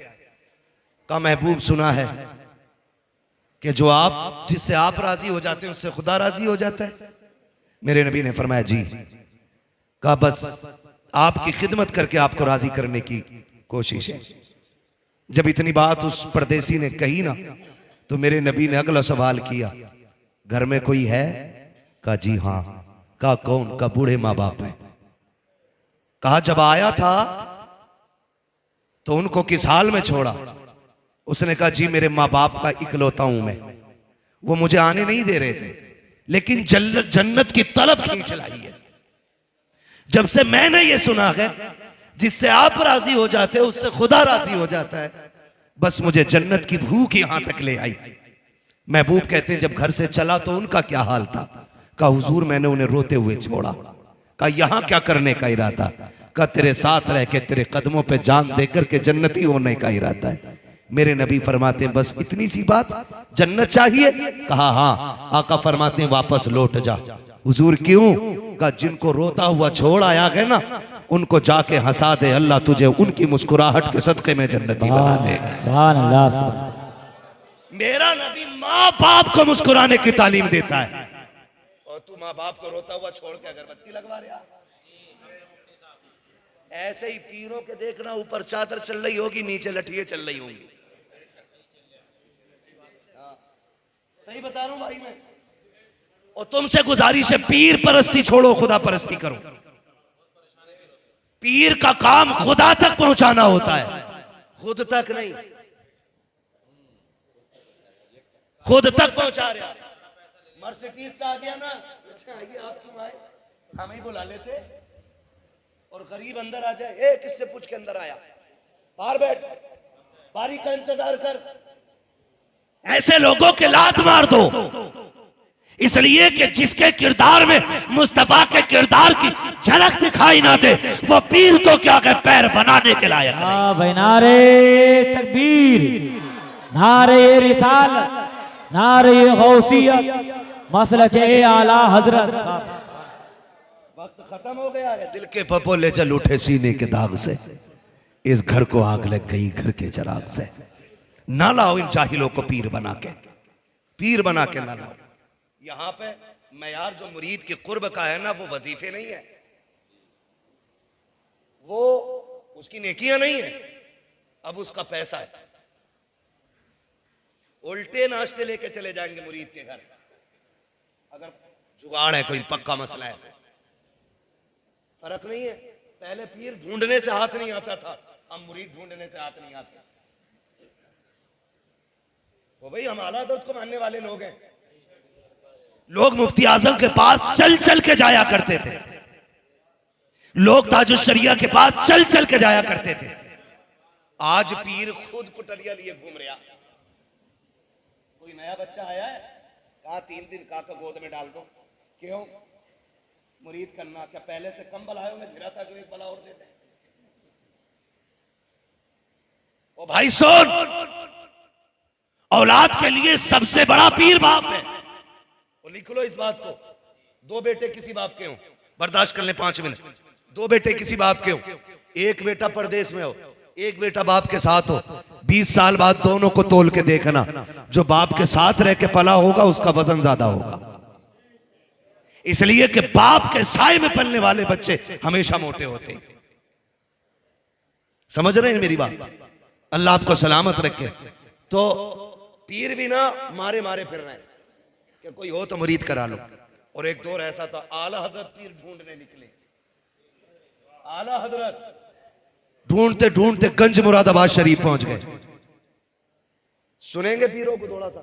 A: का महबूब सुना है कि जो आप, जिससे आप राजी हो जाते हैं उससे खुदा राजी हो जाता है। मेरे नबी ने फरमाया जी। कहा बस आपकी खिदमत करके आपको राजी करने की कोशिश है। जब इतनी बात उस परदेसी ने कही ना, तो मेरे नबी ने अगला सवाल किया, घर में कोई है? कहा जी हाँ। कहा कौन? का बूढ़े माँ बाप है। कहा जब आया था तो उनको किस हाल में छोड़ा? उसने कहा जी मेरे माँ बाप का इकलौता हूं मैं, वो मुझे आने नहीं दे रहे थे, लेकिन जन्नत की तलब खींच लाई है। जब से मैंने ये सुना है जिससे आप राजी हो जाते हो उससे खुदा राजी हो जाता है, बस मुझे जन्नत की भूख यहां तक ले आई। महबूब कहते हैं जब घर से चला तो उनका क्या हाल था? कहा हुजूर मैंने उन्हें रोते हुए छोड़ा। कहा यहां क्या करने का इरादा? कहा तेरे साथ रह के तेरे कदमों पे जान देकर के जन्नती होने का इरादा है। मेरे नबी फरमाते हैं बस इतनी सी बात, जन्नत चाहिए? कहा हाँ। आका फरमाते हैं वापस लौट जा। हुजूर क्यों? कहा जिनको रोता हुआ छोड़ आया है ना, उनको जाके हंसा दे, अल्लाह तुझे उनकी मुस्कुराहट के सदके में जन्नती बना दे। मेरा नबी माँ बाप को मुस्कुराने की तालीम देता है, और तू माँ बाप को रोता हुआ छोड़ के अगरबत्ती लगवा रहा। ऐसे ही पीरों के देखना, ऊपर चादर चल रही होगी, नीचे लठिए चल रही होंगी। सही बता रहा हूं भाई मैं। और तुमसे गुजारिश है पीर परस्ती छोड़ो, खुदा परस्ती करो। पीर का काम खुदा तक पहुंचाना होता है, खुद तक नहीं। खुद तक पहुंचा रहा। मर्सिडीज से आ गया ना, अच्छा आइए आप क्यों आए, हम ही बुला लेते। और गरीब अंदर आ जाए, ए किससे पूछ के अंदर आया, बाहर बैठ, बारी का इंतजार कर। ऐसे लोगों के लात मार दो, इसलिए कि जिसके किरदार में मुस्तफा के किरदार की झलक दिखाई ना दे, वो पीर तो क्या के पैर बनाने के लायक नहीं।
B: नारे तकबीर, नारे रिसालत, नारे गौसियत, मसलके आला हजरत।
A: वक्त खत्म हो गया है। दिल के पपोले जल उठे सीने के दाग से, इस घर को आग लग गई घर के चराग से। ना लाओ इन जाहिलों को पीर बना के, पीर बना के ना लाओ। यहां पे मयार जो मुरीद के कुर्ब का है ना, वो वजीफे नहीं है, वो उसकी नेकियां नहीं है, अब उसका पैसा है। उल्टे नाश्ते लेके चले जाएंगे मुरीद के घर, अगर जुगाड़ है, कोई पक्का मसला है। फर्क नहीं है। पहले पीर ढूंढने से हाथ नहीं आता था, अब मुरीद ढूंढने से हाथ नहीं आते। तो भाई हम आला दर्द को मानने वाले लोग हैं। लोग मुफ्ती आजम के पास चल चल के जाया करते थे, लोग ताजुश शरिया के पास चल चल के जाया करते थे। आज पीर खुद पुटरिया लिए घूम रहा। कोई नया बच्चा आया है, कहा 3 दिन काका गोद में डाल दो। क्यों? मुरीद करना। क्या पहले से कम बलायों में घिरा था जो एक बला और देते? ओ भाई सुन, औलाद के लिए सबसे बड़ा पीर बाप है। और लिख लो इस बात को, 2 बेटे किसी बाप के हो, बर्दाश्त कर ले 5 मिनट। 2 बेटे किसी बाप के हो, एक बेटा परदेश में हो, एक बेटा बाप के साथ हो। 20 साल बाद दोनों को तोल के देखना, जो बाप के साथ रह के पला होगा उसका वजन ज्यादा होगा, इसलिए कि बाप के साए में पलने वाले बच्चे हमेशा मोटे होते हैं। समझ रहे हैं मेरी बात? अल्लाह आपको सलामत रखे। तो पीर भी ना मारे मारे फिर रहे हैं कि कोई हो तो मुरीद करा लो। और एक दौर ऐसा था, आला हजरत पीर ढूंढने निकले। आला हजरत ढूंढते ढूंढते गंज मुरादाबाद शरीफ पहुंच गए। सुनेंगे पीरों को? थोड़ा सा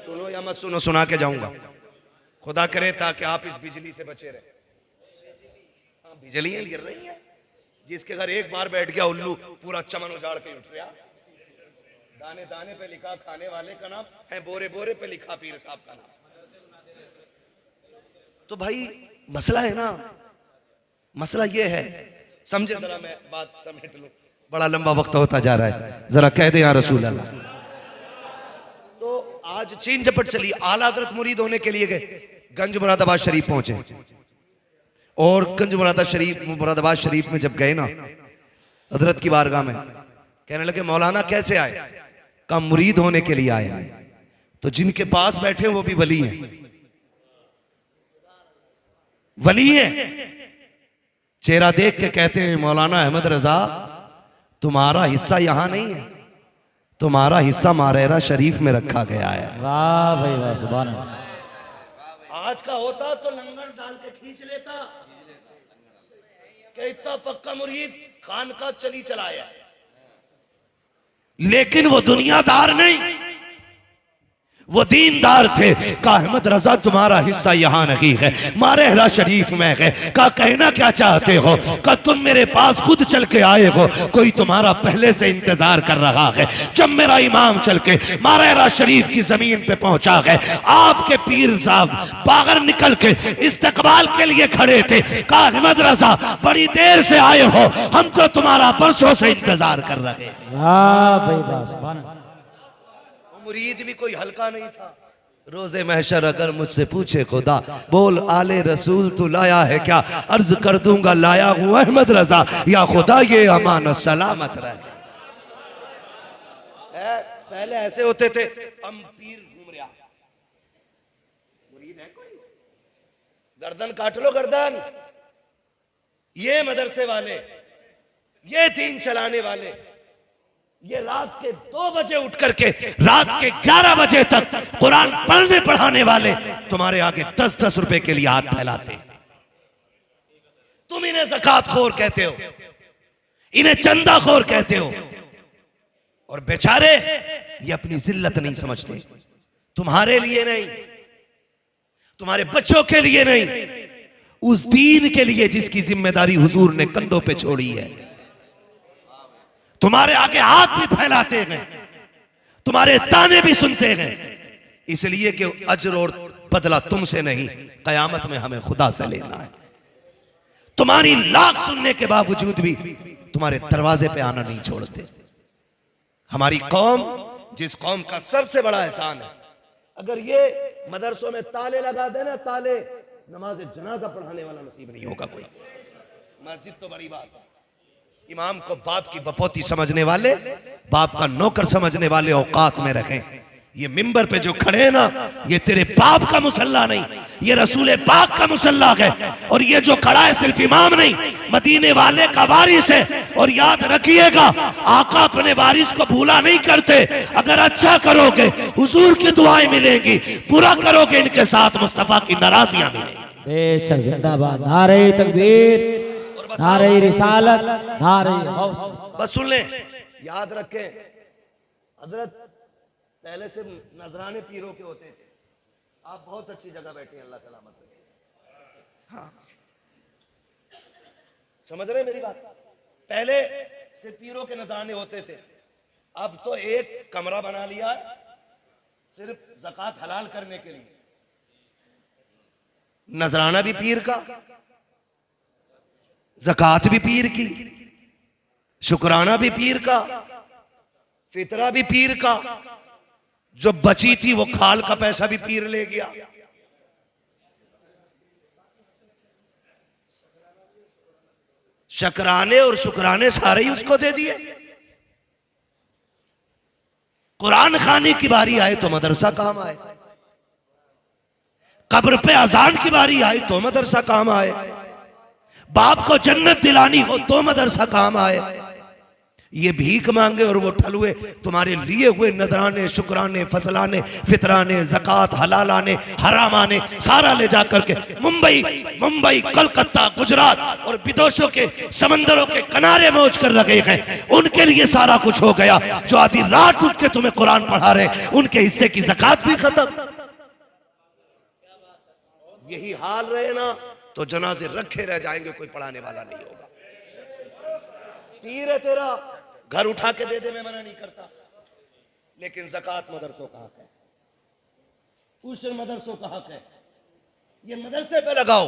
A: सुनो या मत सुनो, सुना के जाऊंगा। खुदा करे ताकि आप इस बिजली से बचे रहे। हाँ, बिजलियां गिर रही हैं, जिसके घर एक बार बैठ गया उल्लू पूरा चमन उजाड़ के उठ गया। दाने दाने पे लिखा खाने वाले का नाम है, बोरे बोरे पे लिखा पीर साहब का नाम। तो भाई मसला है ना, मसला ये है, समझे जरा, मैं बात समेट लूं, बड़ा लंबा वक्त होता जा रहा है, जरा कह दे या रसूल अल्लाह। तो आज चीन झपट चली, आला हजरत मुरीद होने के लिए गए, गंज मुरादाबाद शरीफ पहुंचे। और गंज मुरादाबाद शरीफ में जब गए ना, हजरत की बारगाह में कहने लगे मौलाना कैसे आए? कहा मुरीद होने के लिए आए। तो जिनके पास बैठे वो भी वली हैं, वली हैं। चेहरा देख के कहते हैं मौलाना अहमद रजा तुम्हारा हिस्सा यहां नहीं है, तुम्हारा हिस्सा मारेरा शरीफ में रखा गया है।
B: वाह भाई वाह, सुभान अल्लाह।
A: आज का होता तो लंगर डाल के खींच लेता कि इतना पक्का मुरीद खान का चली चलाया। लेकिन वो दुनियादार नहीं, वो दीनदार थे। कहा अहमद रजा तुम्हारा हिस्सा यहां नहीं है, मारेरा शरीफ में है। कहा कहना क्या चाहते हो? कहा तुम मेरे पास खुद चल के आए हो, कोई तुम्हारा पहले से इंतजार कर रहा है। जब मेरा इमाम चल के मारेरा शरीफ की जमीन पे पहुंचा है, आपके पीर साहब बाहर निकल के इस्तकबाल के लिए खड़े थे। कहा अहमद रजा बड़ी देर से आए हो, हम तो तुम्हारा बरसों से इंतजार कर रहे हैं।
B: वाह भाई वाह, सुभान अल्लाह।
A: मुरीद भी कोई हल्का नहीं था। रोजे महशर अगर मुझसे पूछे खुदा बोल आले रसूल तू लाया है क्या, अर्ज कर दूंगा लाया हूं अहमद रजा, या खुदा ये अमान सलामत रहे। पहले ऐसे होते थे, हम पीर घूम रहा, मुरीद है कोई, गर्दन काट लो गर्दन। ये मदरसे वाले, ये दीन चलाने वाले, ये रात के 2 बजे उठ करके रात के 11 बजे तक कुरान पढ़ने पढ़ाने वाले तुम्हारे आगे 10-10 रुपए के लिए हाथ फैलाते। तुम इन्हें ज़कात खोर कहते हो, इन्हें चंदा खोर कहते हो, और बेचारे ये अपनी जिल्लत नहीं समझते। तुम्हारे लिए नहीं, तुम्हारे बच्चों के लिए नहीं, उस दीन के लिए जिसकी जिम्मेदारी हुजूर ने कंधों पे छोड़ी है। तुम्हारे आगे हाथ भी फैलाते हैं, तुम्हारे ताने भी सुनते हैं, इसलिए कि अजर और बदला तुमसे नहीं, कयामत में हमें खुदा से लेना है। तुम्हारी लाख सुनने के बावजूद भी तुम्हारे दरवाजे पे आना नहीं छोड़ते। हमारी कौम, जिस कौम का सबसे बड़ा एहसान है, अगर ये मदरसों में ताले लगा देना, ताले, नमाज जनाजा पढ़ाने वाला नसीब नहीं होगा कोई। मस्जिद तो बड़ी बात है, इमाम को बाप की बपोती समझने वाले, बाप का नौकर समझने वाले औकात में रखें। ये मिंबर पे जो खड़े हैं ना, ये तेरे बाप का मुसल्ला नहीं, ये रसूल पाक का मुसल्ला है। और ये जो खड़ा है सिर्फ इमाम नहीं, मदीने वाले का वारिस है। और याद रखिएगा, आका अपने वारिस को भूला नहीं करते। अगर अच्छा करोगे हुजूर की दुआएं मिलेंगी, बुरा करोगे इनके साथ मुस्तफा की नाराजियां मिलेंगी।
B: बेशक जिंदाबाद, नारे तकबीर, नारे रिसालत, नारे गौस।
A: बस सुन ले, याद रखें, हजरत पहले से नजराने पीरों के होते थे। आप बहुत अच्छी जगह बैठे हैं, अल्लाह सलामत रखे। हाँ, समझ रहे मेरी बात? पहले सिर्फ पीरों के नजराने होते थे, अब तो एक कमरा बना लिया है सिर्फ ज़कात हलाल करने के लिए। नजराना भी पीर का, ज़कात भी पीर की, शुक्राना भी पीर का, फितरा भी पीर का, जो बची थी वो खाल का पैसा भी पीर ले गया। शकराने और शुक्राने सारे ही उसको दे दिए। कुरान खाने की बारी आए तो मदरसा काम आए, कब्र पे अजान की बारी आए तो मदरसा काम आए, बाप को जन्नत दिलानी हो तो मदरसा काम आए। ये भीख मांगे और वो ठलुए तुम्हारे लिए हुए नजराने, शुक्राने, फसलाने, फितराने, ज़कात, हलालाने, हरामाने सारा ले जा करके मुंबई, कलकत्ता, गुजरात और विदेशों के समंदरों के किनारे मौज कर रखे हैं। उनके लिए सारा कुछ हो गया। जो आधी रात उठ के तुम्हें कुरान पढ़ा रहे, उनके हिस्से की ज़कात भी खत्म। यही हाल रहे ना तो जनाजे रखे रह जाएंगे, कोई पढ़ाने वाला नहीं होगा। पीर है तेरा, घर उठा के दे दे, मैं मना नहीं करता, लेकिन ज़कात मदरसों का हक है, उस मदरसों का हक है, ये मदरसे पे लगाओ।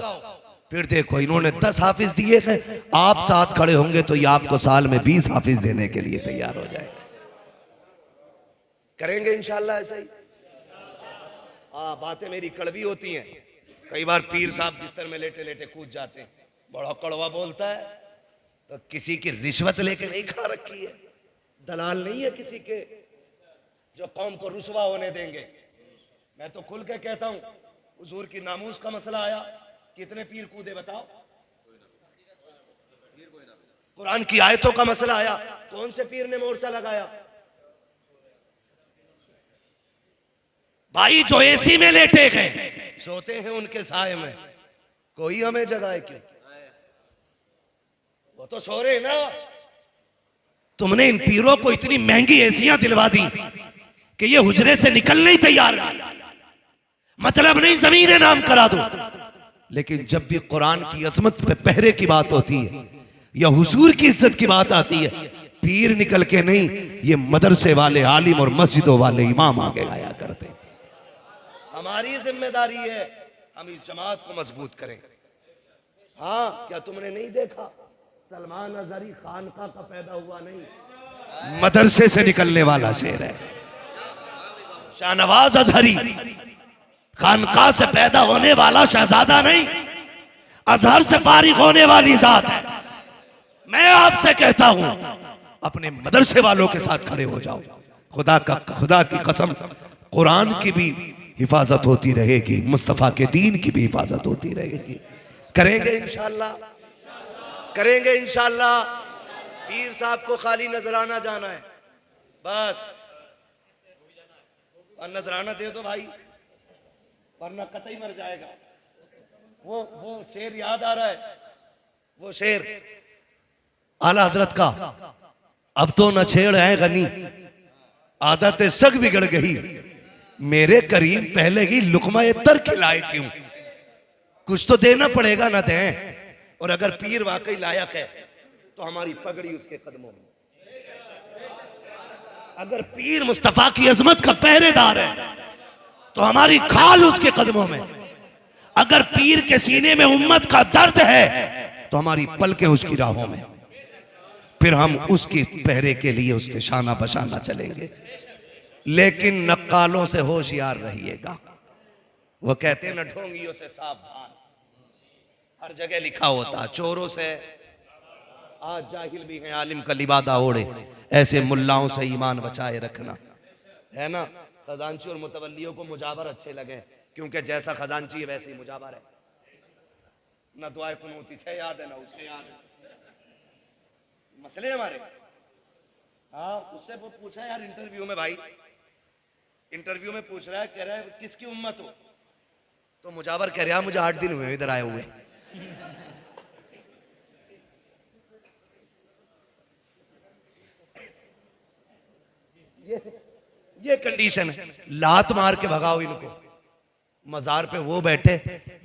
A: फिर देखो इन्होंने 10 हाफिज दिए हैं, आप साथ खड़े होंगे तो ये आपको साल में 20 हाफिज देने के लिए तैयार हो जाए। करेंगे इंशाल्लाह ऐसा ही। बातें मेरी कड़वी होती हैं, कई बार पीर साहब बिस्तर में लेटे लेटे कूद जाते हैं, बड़ा कड़वा बोलता है, तो किसी की रिश्वत लेके नहीं खा रखी है, दलाल नहीं है किसी के जो कौम को रुसवा होने देंगे। मैं तो खुल के कहता हूं, हुजूर की नामूस का मसला आया, कितने पीर कूदे बताओ? कुरान की आयतों का मसला आया, कौन से पीर ने मोर्चा लगाया? भाई जो एसी में लेटे गए सोते हैं उनके साए में, कोई हमें जगाए क्यों? वो तो सो रहे ना। तुमने इन पीरों को इतनी महंगी एसियां दिलवा दी कि ये हुजरे से निकलने ही तैयार नहीं। मतलब नहीं जमीन नाम करा दो, लेकिन जब भी कुरान की अजमत पे पहरे की बात होती है या हुजूर की इज्जत की बात आती है, पीर निकल के नहीं, ये मदरसे वाले आलिम और मस्जिदों वाले इमाम आगे गाया करते। हमारी जिम्मेदारी है हम इस जमात को मजबूत करें। हाँ, क्या तुमने नहीं देखा सलमान अजहरी खानका का पैदा हुआ नहीं, मदरसे से निकलने वाला शेर है। शाहनवाज अजहरी खानका से पैदा होने वाला शहजादा नहीं, अजहर से फारिग होने वाली जात है। मैं आपसे कहता हूं अपने मदरसे वालों के साथ खड़े हो जाओ। खुदा की कसम, कुरान की भी हिफाजत होती रहेगी, मुस्तफा के दीन की भी हिफाजत होती रहेगी। करेंगे इंशाल्लाह, करेंगे इंशाल्लाह। पीर साहब को खाली नजराना जाना है बस, और नजराना दे दो भाई, वरना कतई मर जाएगा। वो शेर याद आ रहा है, वो शेर आला हजरत का, अब तो न छेड़ है गनी, आदतें सग बिगड़ गई, मेरे करीम पहले ही लुकमा तर खिलाए क्यों। कुछ तो देना पड़ेगा ना दें। और अगर पीर वाकई लायक है तो हमारी पगड़ी उसके कदमों में। अगर पीर मुस्तफा की अजमत का पहरेदार है तो हमारी खाल उसके कदमों में। अगर पीर के सीने में उम्मत का दर्द है तो हमारी पलकें उसकी राहों में। फिर हम उसकी पहरे के लिए उसके शाना बशाना चलेंगे। लेकिन नक्कालों से होशियार रहिएगा। वो कहते हैं न ढोंगियों से सावधान, हर जगह लिखा होता, चोरों से। आज जाहिल भी हैं आलिम का लिबादा ओढ़े, ऐसे मुल्लाओं से ईमान बचाए रखना है ना। खजांची और मुतवल्लियों को मुजावर अच्छे लगे, क्योंकि जैसा खजांची है वैसे ही मुजावर है। न दुआए कुनूती से याद है ना उससे याद है। मसले हमारे। हाँ, उससे वो पूछा यार इंटरव्यू में, भाई इंटरव्यू में पूछ रहा है, कह रहा है किसकी उम्मत हो, तो मुजावर कह रहा है मुझे 8 दिन हुए इधर आए हुए। ये कंडीशन है। लात मार के भगाओ इनको। मजार पे वो बैठे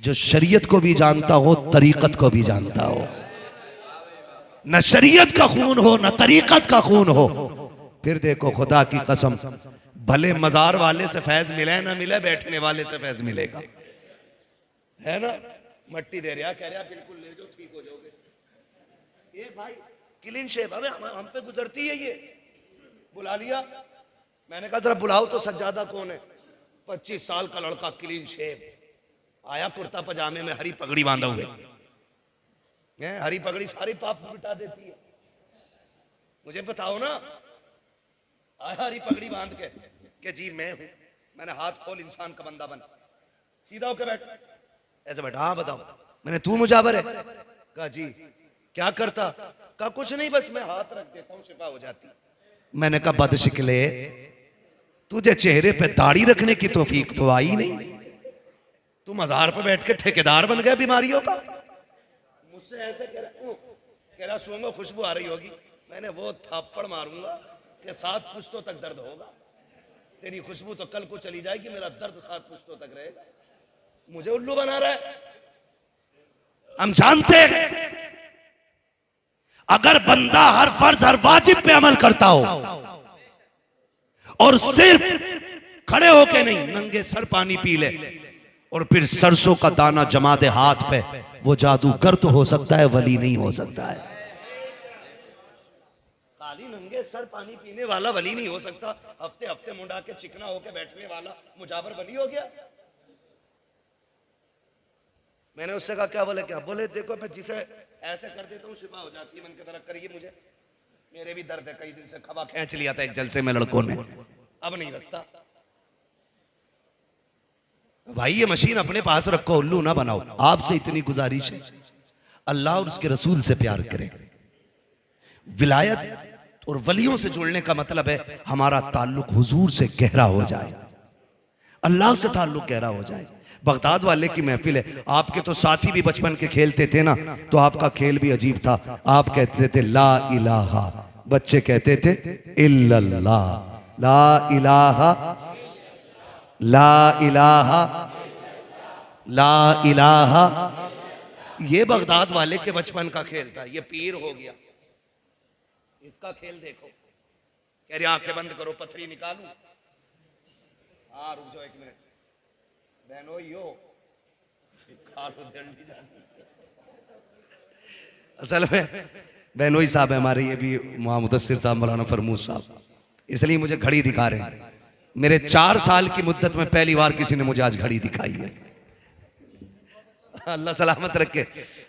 A: जो शरीयत को भी जानता हो, तरीकत को भी जानता हो। न शरीयत का खून हो न तरीकत का खून हो। फिर देखो खुदा की कसम, भले मजार वाले से फैज मिले ना मिले, बैठने वाले से फैज मिलेगा, है ना। मट्टी दे रहा, कह रहा बिल्कुल ले जाओ, ठीक हो जाओगे। ये भाई क्लीन शेव, हमें हम पे गुजरती है ये। बुला लिया, मैंने कहा जरा बुलाओ तो सज्जादा कौन है। 25 साल का लड़का क्लीन शेव आया, कुर्ता पजामे में, हरी पगड़ी बांधा हुए। हरी पगड़ी सारी पाप मिटा देती है। मुझे बताओ ना, आया हरी पगड़ी बांध के कि जी मैं हूं, मैंने हाथ खोल इंसान का बंदा बन, सीधा होके बैठ, ऐसे बैठा, हाँ बताओ। मैंने तू मुजाबर है? कहा जी। क्या करता? कहा कुछ नहीं, बस मैं हाथ रख देता हूं शिफा हो जाती। मैंने कहा बदशिकले, तुझे चेहरे पे दाढ़ी रखने की तौफीक तो आई नहीं, तू मजार पे बैठ के ठेकेदार बन गया बीमारियों का। मुझसे ऐसे कह रहा सूंघो खुशबू आ रही होगी। मैंने वो थप्पड़ मारूंगा कि 7 पुश्तों तक दर्द होगा, तेरी खुशबू तो कल को चली जाएगी, मेरा दर्द 7 पुश्तों तक रहेगा। मुझे उल्लू बना रहा है। हम जानते हैं अगर बंदा हर फर्ज हर वाजिब पे अमल करता हो और सिर्फ खड़े होके नहीं, नंगे सर पानी पी ले और फिर सरसों का दाना जमा दे हाथ पे, वो जादूगर तो हो सकता है, वली नहीं हो सकता है। खाली नंगे सर पानी पीने वाला वली नहीं हो सकता, हफ्ते हफ्ते मुंडा के चिकना होके बैठने वाला मुजाबर वली हो गया। मैंने उससे कहा क्या बोले? क्या बोले? देखो मैं जिसे ऐसे कर देता हूँ शिफा हो जाती है। मन की तरह करिए, मुझे मेरे भी दर्द है, कई दिन से खबा खींच लिया था एक जलसे में लड़कों ने, अब नहीं रखता। भाई ये मशीन अपने पास रखो, उल्लू ना बनाओ। आपसे इतनी गुजारिश है, अल्लाह और उसके रसूल से प्यार करें। विलायत और वलियों से जुड़ने का मतलब है हमारा ताल्लुक हुजूर से गहरा हो जाए, अल्लाह से ताल्लुक गहरा हो जाए। बगदाद वाले की महफिल है, आपके तो साथी भी बचपन के खेलते थे ना, तो आपका खेल भी अजीब था। आप कहते थे ला इलाहा, बच्चे कहते थे इल्लल्लाह, ला इलाहा, ला इलाहा, ला इलाहा। ये बगदाद वाले के बचपन का खेल था। ये पीर हो गया, इसका खेल देखो। कह रही आंखें बंद करो, पथरी निकालूं। हाँ रुक जाओ 1 मिनट बहनोइयो, असल में बहनोई साहब है हमारे, ये भी मुदस्सिर साहब, मौलाना फरमूद साहब, इसलिए मुझे घड़ी दिखा रहे हैं। मेरे 4 साल की मुद्दत में पहली बार किसी ने मुझे आज घड़ी दिखाई है। अल्लाह सलामत रखे।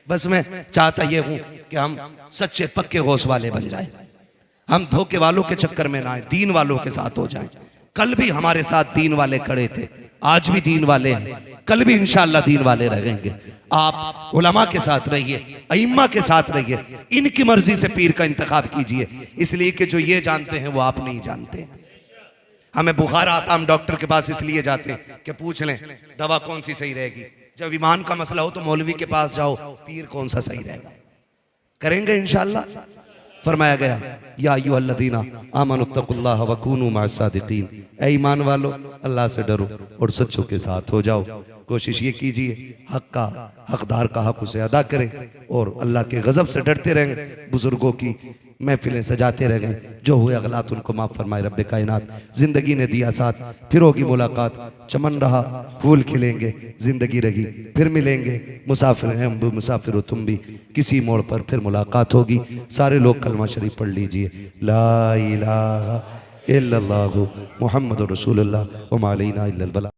A: बस मैं चाहता ये हूं कि हम सच्चे पक्के होश वाले बन जाएं, हम धोखे वालों के चक्कर में ना आए, दीन वालों के साथ हो जाएं। कल भी हमारे साथ दीन वाले खड़े थे, आज भी दीन वाले हैं, कल भी इंशाअल्लाह दीन वाले रहेंगे। आप उलमा के साथ रहिए, अइम्मा के साथ रहिए, इनकी मर्जी से पीर का इंतखाब कीजिए, इसलिए कि जो ये जानते हैं वो आप नहीं जानते। हमें बुखार आता, हम डॉक्टर के पास इसलिए जाते हैं कि पूछ लें दवा कौन सी सही रहेगी। जब ईमान का मसला हो तो मौलवी के पास जाओ, पीर कौन सा सही रहेगा। करेंगे इंशाअल्लाह। फरमाया गया या अय्युहल्लज़ीना आमनुत्तकुल्लाह वकूनू मअस्सादिकीन, ऐ ईमान वालो अल्लाह से डरो और सच्चों के साथ हो जाओ। कोशिश ये कीजिए हक का, हकदार का हक उसे अदा करें और अल्लाह के गजब से डरते रहें। बुजुर्गों की महफिलें सजाते रहें, जो हुए अगलात उनको माफ़ फरमाए रब्बे कायनात। जिंदगी ने दिया साथ, फिर होगी मुलाकात, चमन रहा फूल खिलेंगे, जिंदगी रही फिर मिलेंगे। मुसाफिर हैं हम भी, मुसाफिर हो तुम भी, किसी मोड़ पर फिर मुलाकात होगी। सारे लोग कलमा शरीफ पढ़ लीजिए, ला इलाहा इल्लल्लाहु मुहम्मदुर रसूलुल्लाह व मा अलैना इल्लल बलाग।